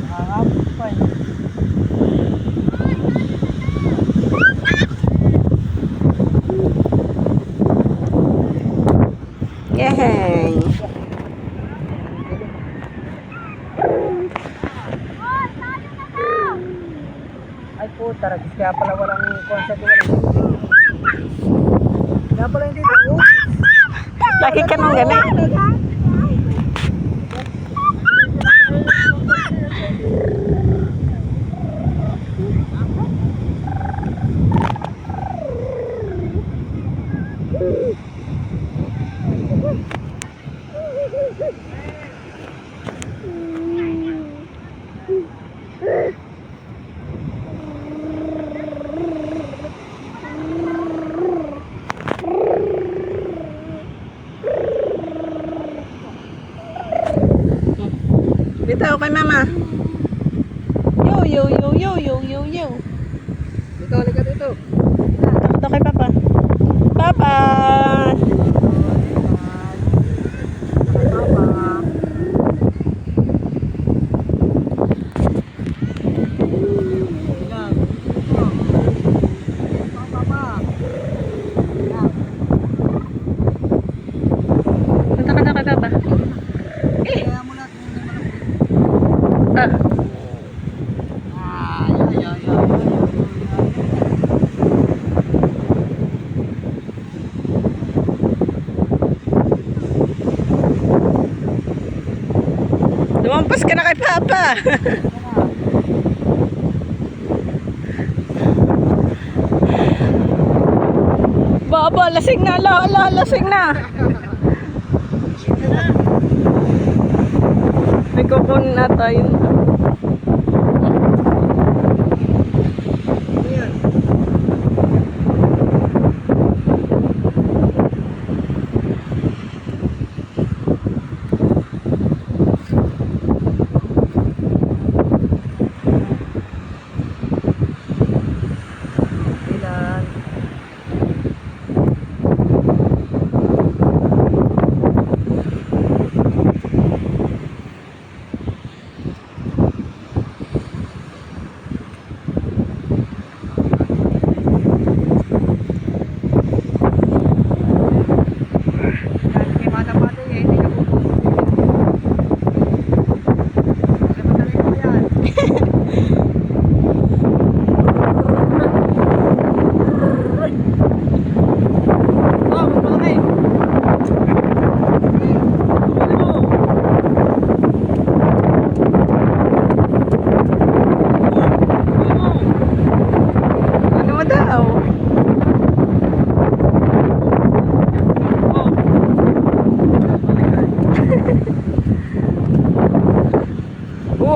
nakakapit pa eh. Yay! Ay po, taragis. Kaya pala walang concept. Kaya pala hindi ito. Lagi ka nung gani. kay mama. Yo, yo, yo, yo, yo, yo, yo. Dito, halika dito. Takot kay papa. Papa! Punta ka daw kay papa. Lumampas ka na kay papa. Baba, lasing na, lasing na. May kukunin na tayo.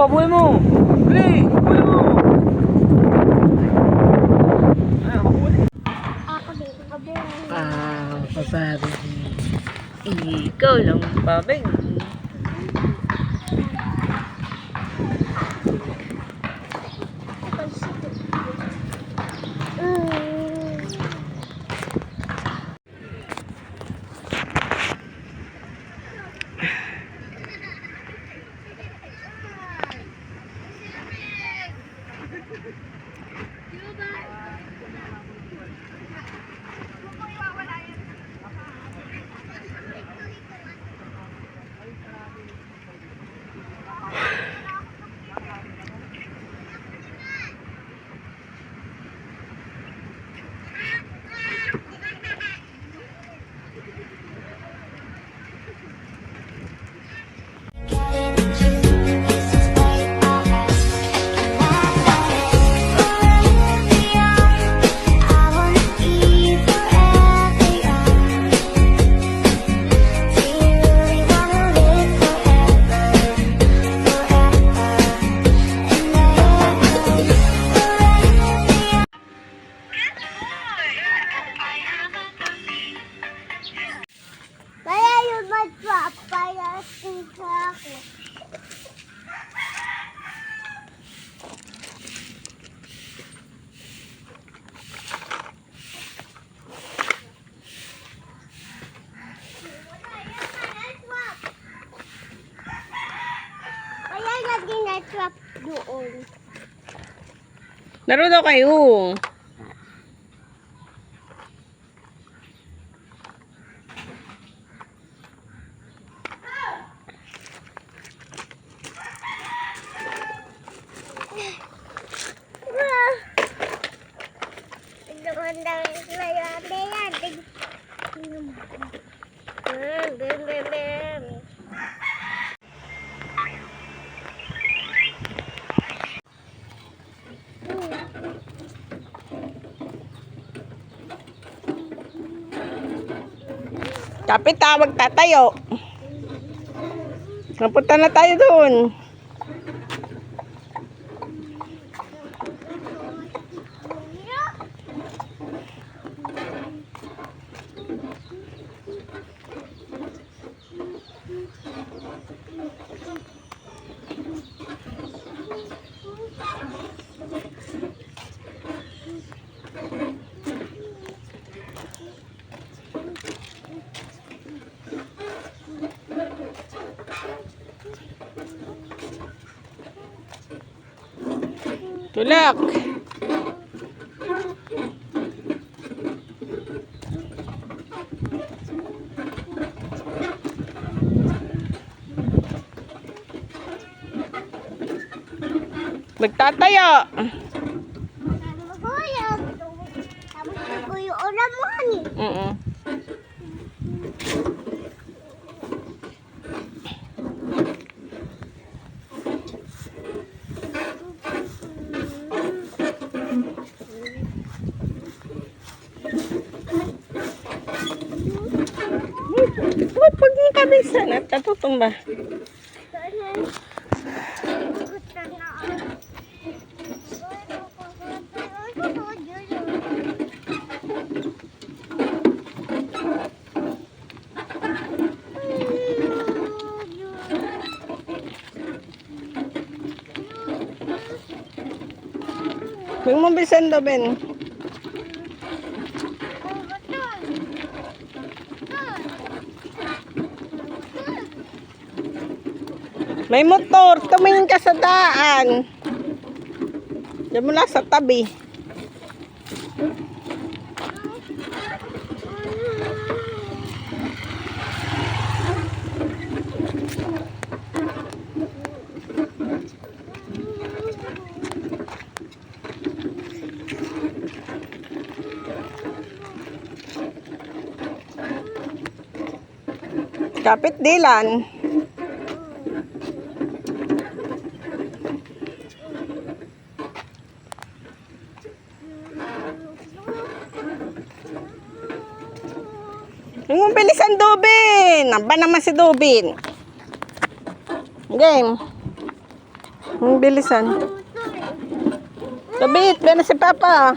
Abuhay mo! Bili! Abuhay mo! Papabi. Ikaw lang, babay. Kaya yun magpapayasin sa ako. Kaya naging na-trap doon. Laro daw kayo. Kapit tawag tatayo. Napunta na tayo doon. Tulak. Magtatayo. Mm. Huwag pag yung kabisa na natutumba. Huwag mo bisan daw, Ben. May motor, tumingin ka sa daan. Diyan mo lang sa tabi. Kapit dilan. Yung bilisan Dubin. Aba naman si Dubin. Game. Yung bilisan. Sabit, na si Papa.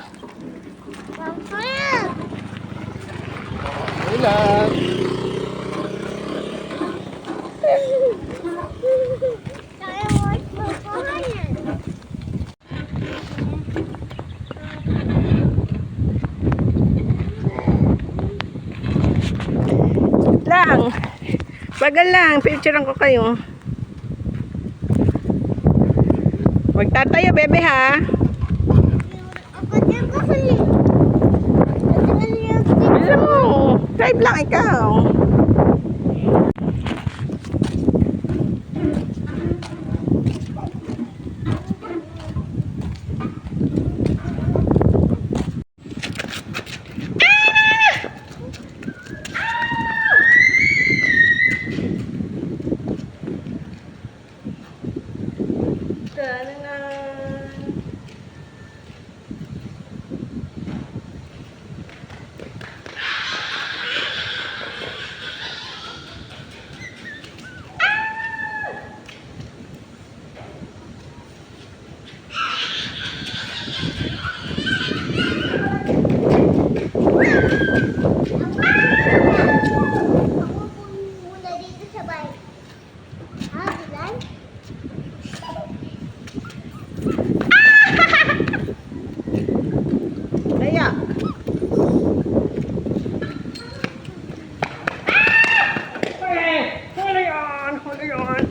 Ulan. Lang. Bagal lang, picturean ko kayo. Magtatayo, bebe ha. Alam mo, drive lang ikaw. Kaya. Huli yan, huli yan.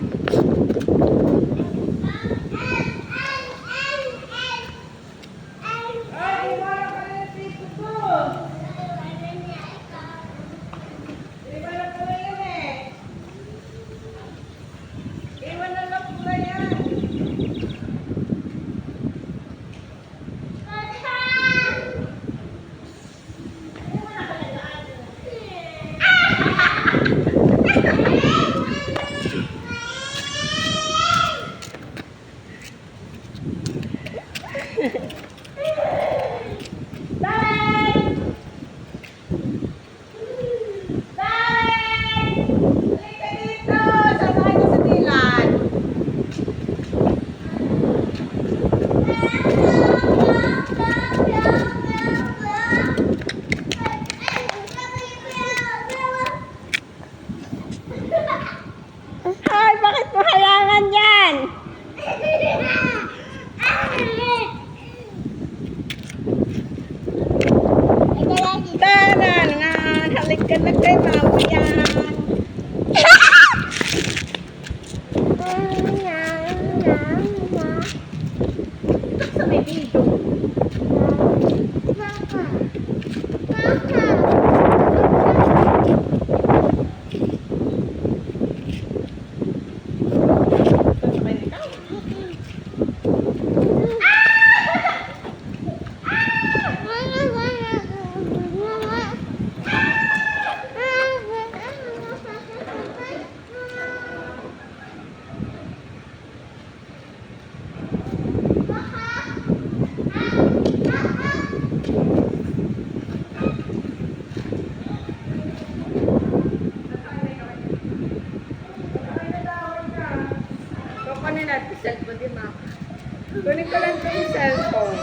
Ay, bakit mo halangan yan? Kukunin natin cellphone, di ma? Kunin ko lang yung cellphone.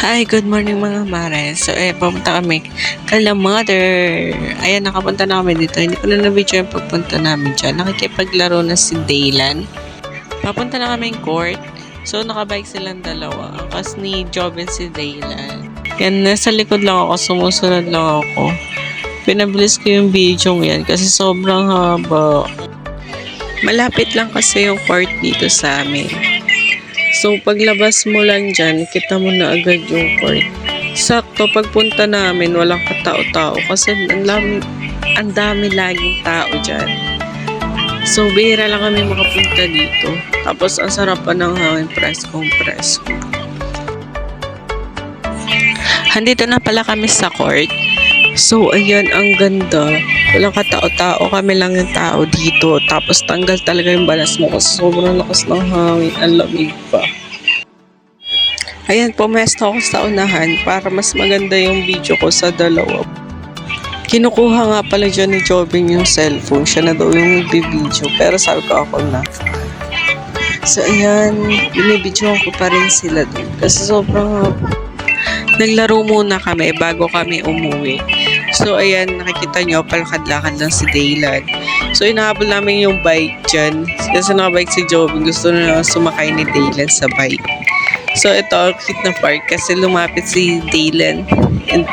Hi, good morning mga mare. So, pumunta kami kala mother. Ayan, nakapunta na kami dito. Hindi ko na na-video yung pagpunta namin dyan. Nakikipaglaro na si Daylan. Papunta na kami court. So, nakabike silang dalawa. Ang kas ni Joven si Daylan. Yan, nasa likod lang ako. Sumusunod lang ako. Pinabilis ko yung video yan kasi sobrang haba. Malapit lang kasi yung court dito sa amin. So, paglabas mo lang dyan, kita mo na agad yung court. Sakto, pagpunta namin, walang katao-tao kasi ang dami laging tao dyan. So, bihira lang kami makapunta dito. Tapos, ang sarap pa ng hangin, presko. Handito na pala kami sa court. So, ayan, ang ganda. Walang katao-tao, kami lang yung tao dito. Tapos, tanggal talaga yung balas mo kasi sobrang lakas ng hangin. Ang lamig pa. Ayan, pumesto ako sa unahan para mas maganda yung video ko sa dalawa. Kinukuha nga pala dyan ni Jobin yung cellphone. Siya na daw yung nagbibideo. Pero sabi ko ako na. So, ayan, binibidyoan ko pa rin sila doon. Kasi sobrang naglaro muna kami bago kami umuwi. So, ayan, nakikita nyo, palakad-lakad lang si Daylan. So, inahabol namin yung bike dyan. Kasi nakabike si Jobin, gusto na sumakay ni Daylan sa bike. So, ito, ang cute na park kasi lumapit si Daylan. And,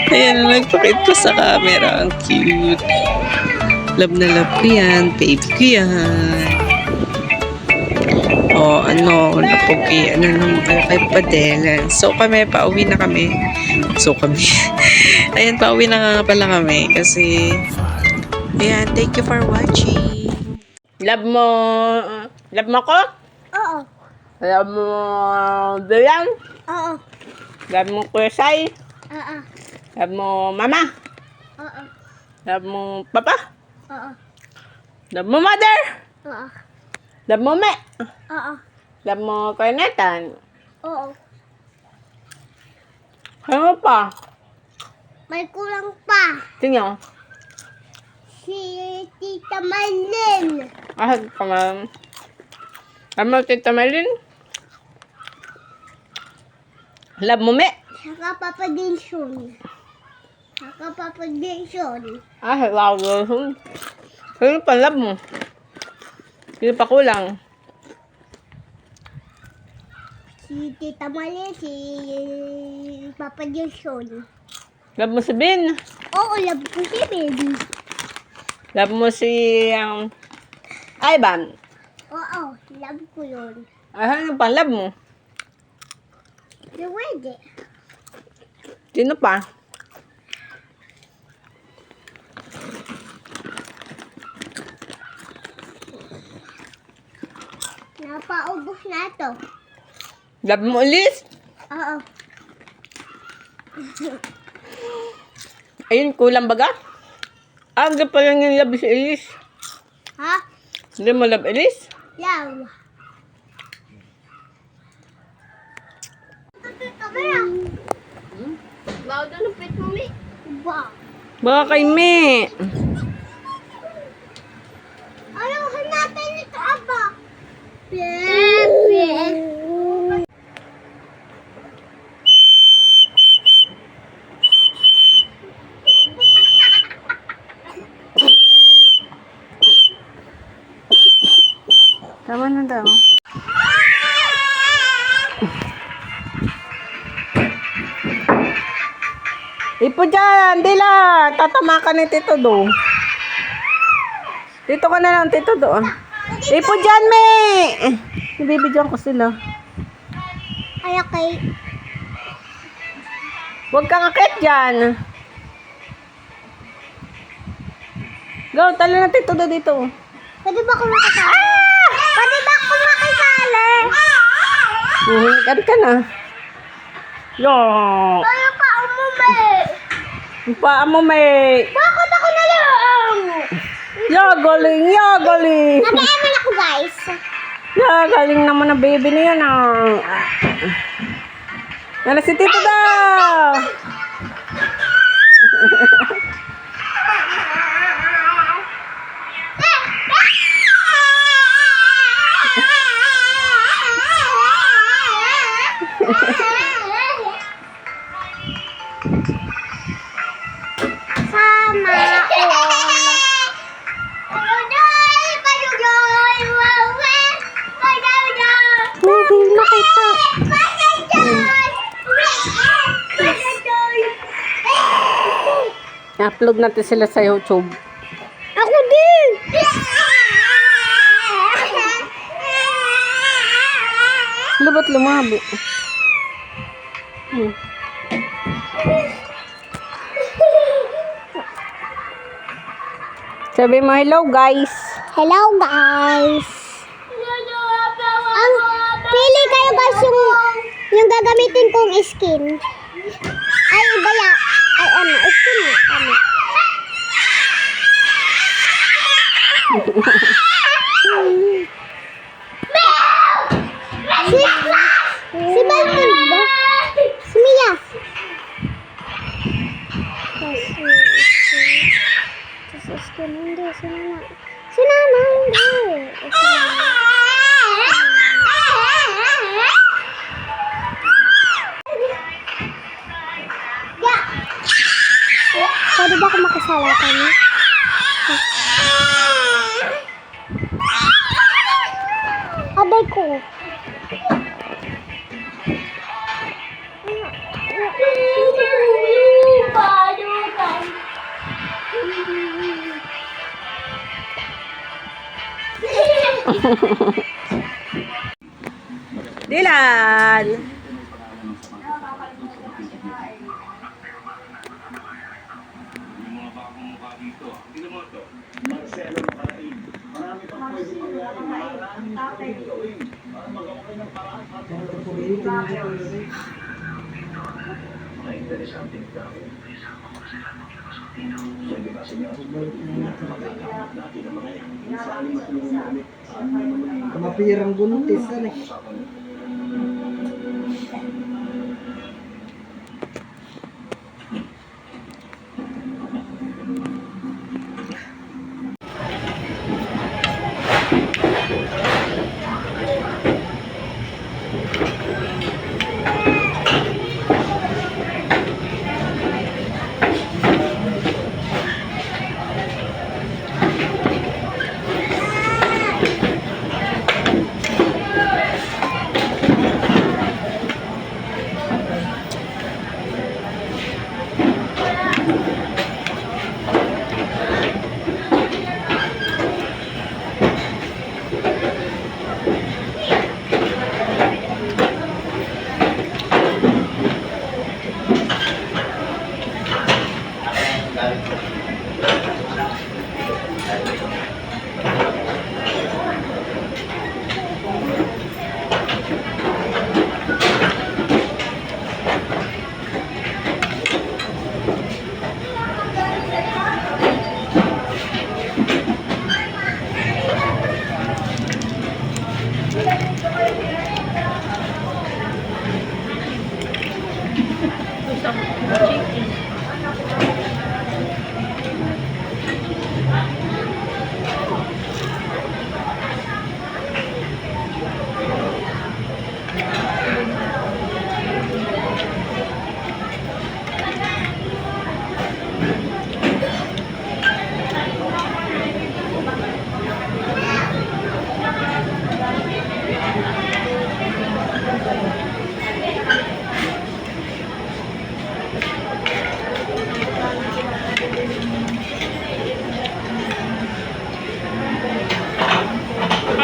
ayan, nagpakita ko sa camera. Ang cute. Love na love ko yan. Baby ko yan. O, napogi, naman kay Padela. So, pauwi na kami. Ayan, pauwi na nga pala kami. Kasi, ayan, thank you for watching. Love mo ko? Oo. Love mo, Dylan? Oo. Love mo, Kuya Sai? Oo. Love mo, Mama? Oo. Love mo, Papa? Oo. Love mo, Mother? Oo. Love mo, Me? Oo. Love mo, Kuya Nathan? Oo. Ano pa? May kulang pa. Sino? Si Tita Maylin. Come on. Love mo, Tita Maylin? Love mo, Me? Saka Papa Dinson. Love mo. Sino pa love mo? Sino pa kulang? Si Tita Maylin, si Papa Dinson. Love mo si Ben? Oo, love ko si Baby. Love mo si Ivan? Oo, love ko yun. Ano pa love mo? Si Wendy. Sino pa? Napaubos na to. Love mo ulit? Oo. Ayun, kulang baga? Aga pa lang yung love si Elise. Ha? Hindi mo love Elise? Love. Kamera. Wow, doon ang pet mo, Mi. Wow. Baka kay Me. Ano, hanapin nito, Aba. Pepe. Tama na daw. Ipo dyan, Dila. Tatama ka ni Tito Do. Dito ka na lang, tito doon. Ipo dyan, me! Nabibidyoan ko sila. Ay, okay. Huwag kang akit dyan. Go, talo na tito do dito. Pwede ba ako makasali? Pwede ba ako makasali? Hinikan ka na. Yo! Tayo pa umuwi. Ang paa mo, me! Bakit ako na lang? Galing, galing! Nag-eman ako, guys. Galing naman na baby na yan, Yan na si tito daw! Sama Hindi makita. I-upload natin sila sa YouTube. Ako din. Labat lumabo. Sabi mo, hello guys. Hello, guys. Ang pili kayo, guys, yung gagamitin kong skin. Ay, iba ya. Ay, ano, skin na. Ano. Si Balkan ba? Si Mia. Si skin hindi. Si Nana. Si Nana hindi. Pwede ba ako makasalatan niya? Aday ko. Dylan! Mapirang buntis,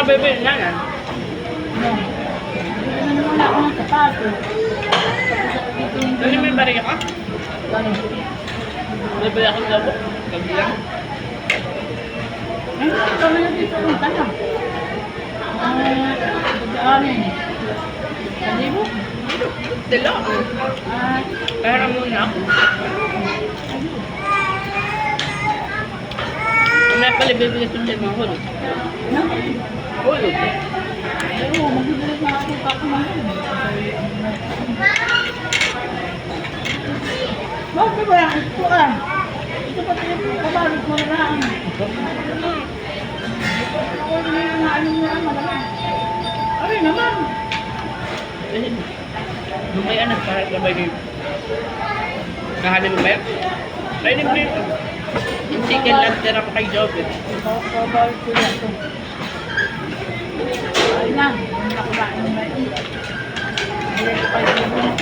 bibili na yan. Ano muna ako ng sapato. Dali may bariya ka? Bibili ako ng labo. Gabi lang. Ay, kami na dito punta na. Daanin. Kalibo? Dala. Ah, Pera muna ako. May pala bibili ko dyan mga hulog. Hulog. oo, magbibilis na ako pa kumain. Bakit ba yung ito ah? Ito pa tayo kabalot mo na lang. Ako hindi na ano mo naman naman. Ay naman. Lumaya na para sabay kayo. Kahanin mo ba yan? Kainin mo dito. Yung chicken lobster ako kay Jobet. Kabalot ko yan ito. Ay na, hindi na kumain na yun. Hindi ko kayo naman.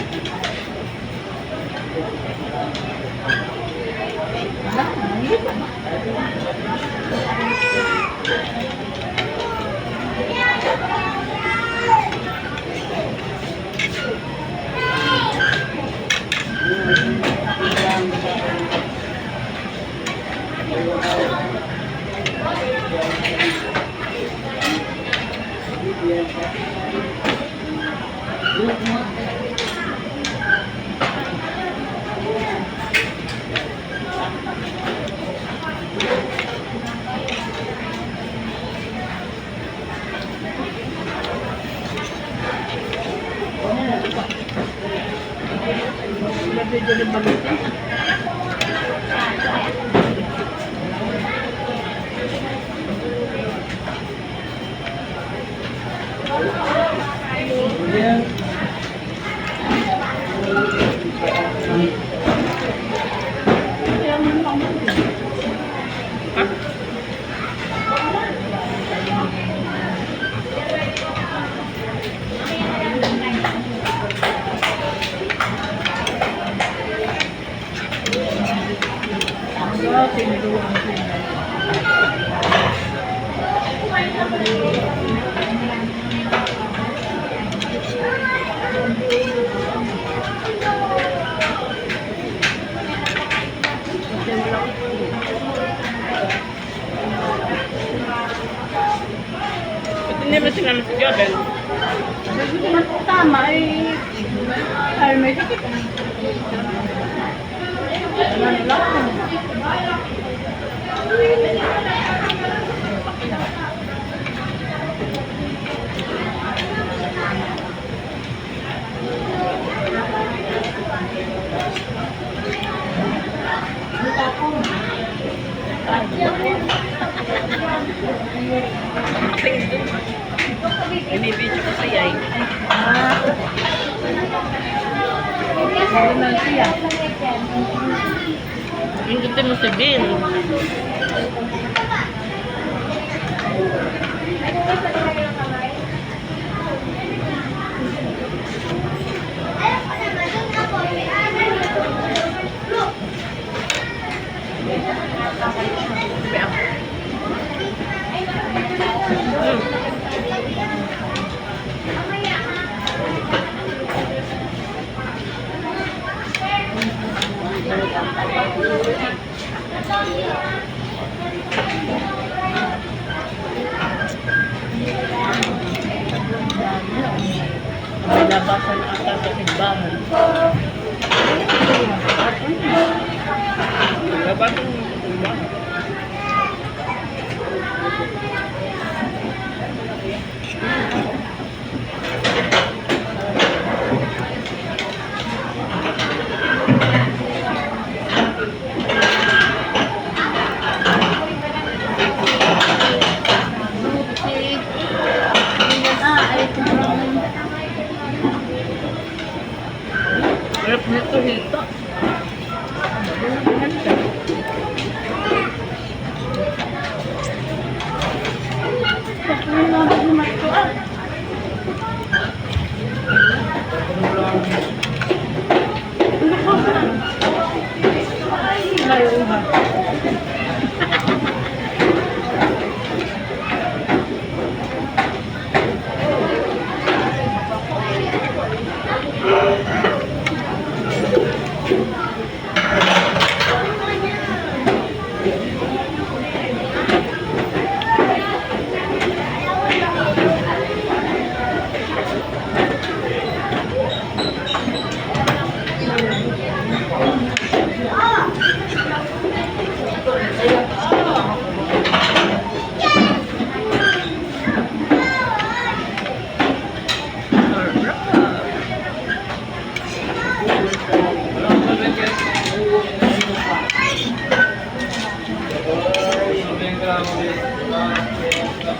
Wala, nangyay pa. Ba't hindi mo sinama si Jobet? Hindi naman po tama eh. Ay, may tikit. Ano lang. Binibidyo ko sa yay. Ano na siya? Yung gusto mo sabihin. Wala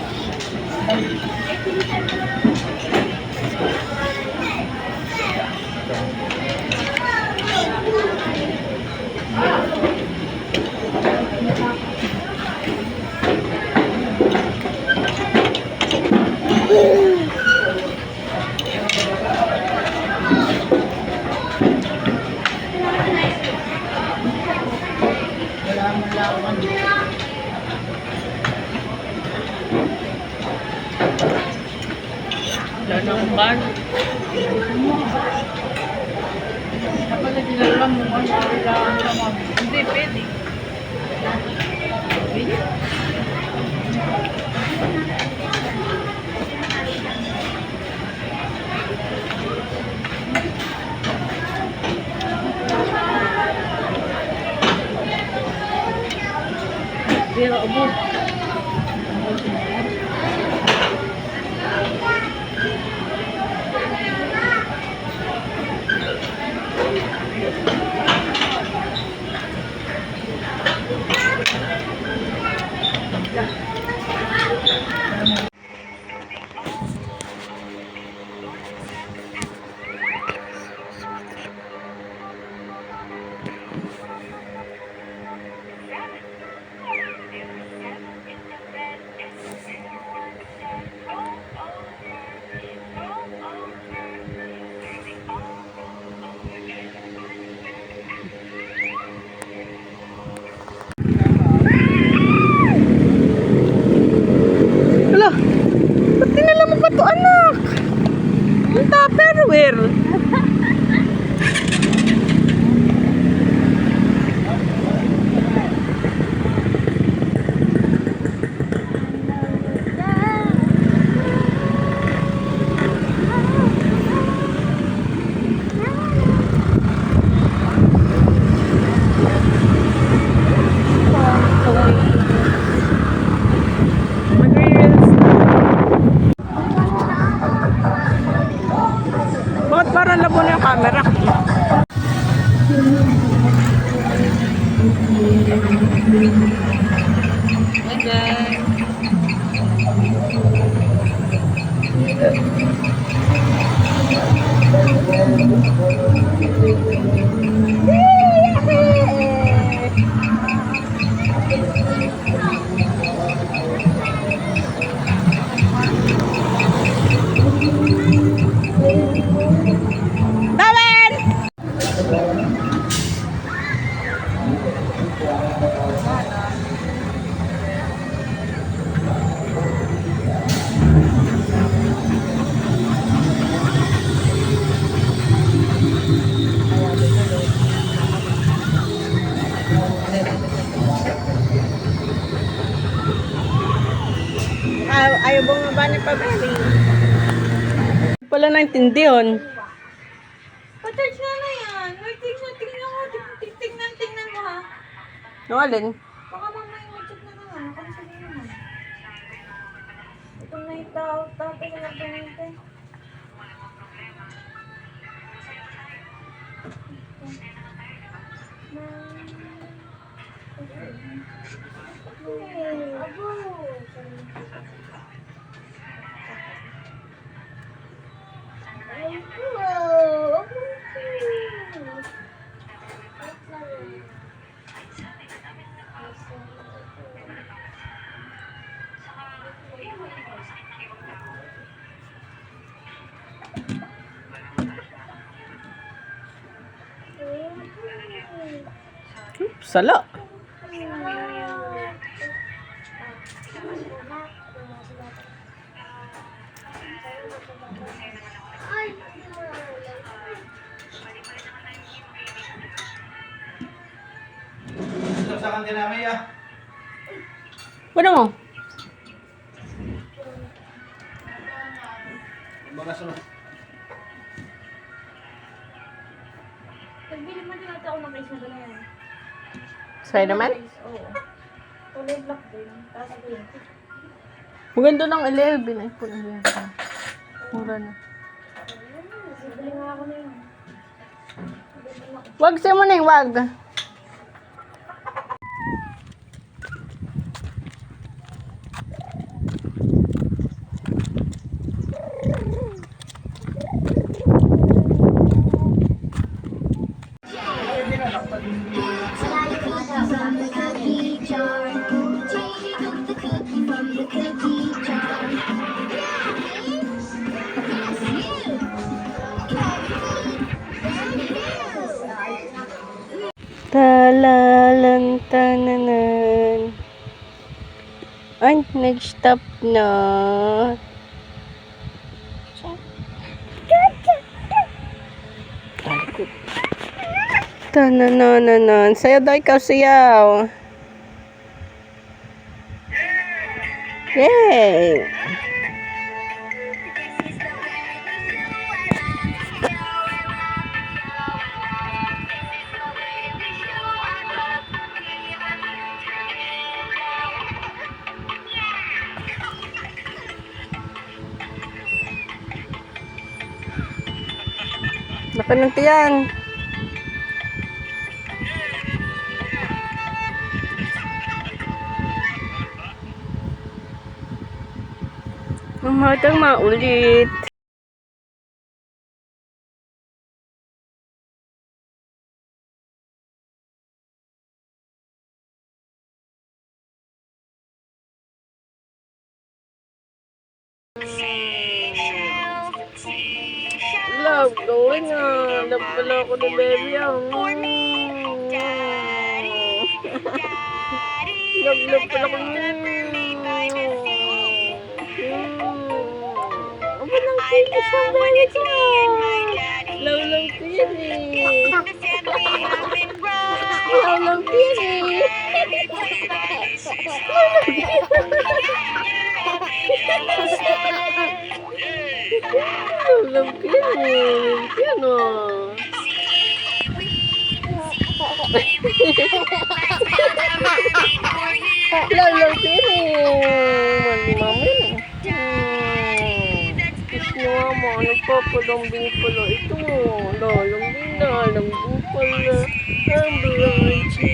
na akong ban. Kapag naglalam mo, hindi pwede. Pero abot. Hala, ba't dinala mo pa to, anak? Ang Tupperware. Bakit parang labo na yung camera? Ayaw bumaba ni Pabeli. Wala naintindi yun. Pa-charge nga na yan. Wait, tingnan mo. Tingnan mo ha. No, alin? Baka mamaya mag-check na naman. Cancel na naman. Itong naitaw. Tapos na nagpinintay. Sala. Sa kanila namin ya. Ano mo? Mga sunod. Nagbili mo din natin ako ng case na gano'n. Sa'yo naman? Oo. Kulay black din. Tapos green. Maganda ng 11. iPhone 11. Mura na. Bili nga ako na yun. Wag siya mo na yung wag. Talalang tananan. Ay, nag-stop na. Tanananan. Sayaw daw ikaw, sayaw. Yay! Laki ng tiyan. Umatang maulit. Love, gawin nga. Love pala ako ni baby. Love pala ako ni Aba nang kiki siyang baby ko. Love lang kiri. Love lang kiri. Love kiri. Piano. Love kiri. Mami mami. Mama, nagpapadambing pala ito. Lalambing na, lambing pala. Ang bulanchi.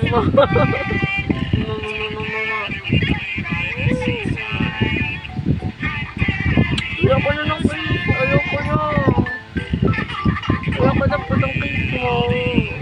Mama. Ayoko na ng kiss. Ayoko na po ng kiss mo.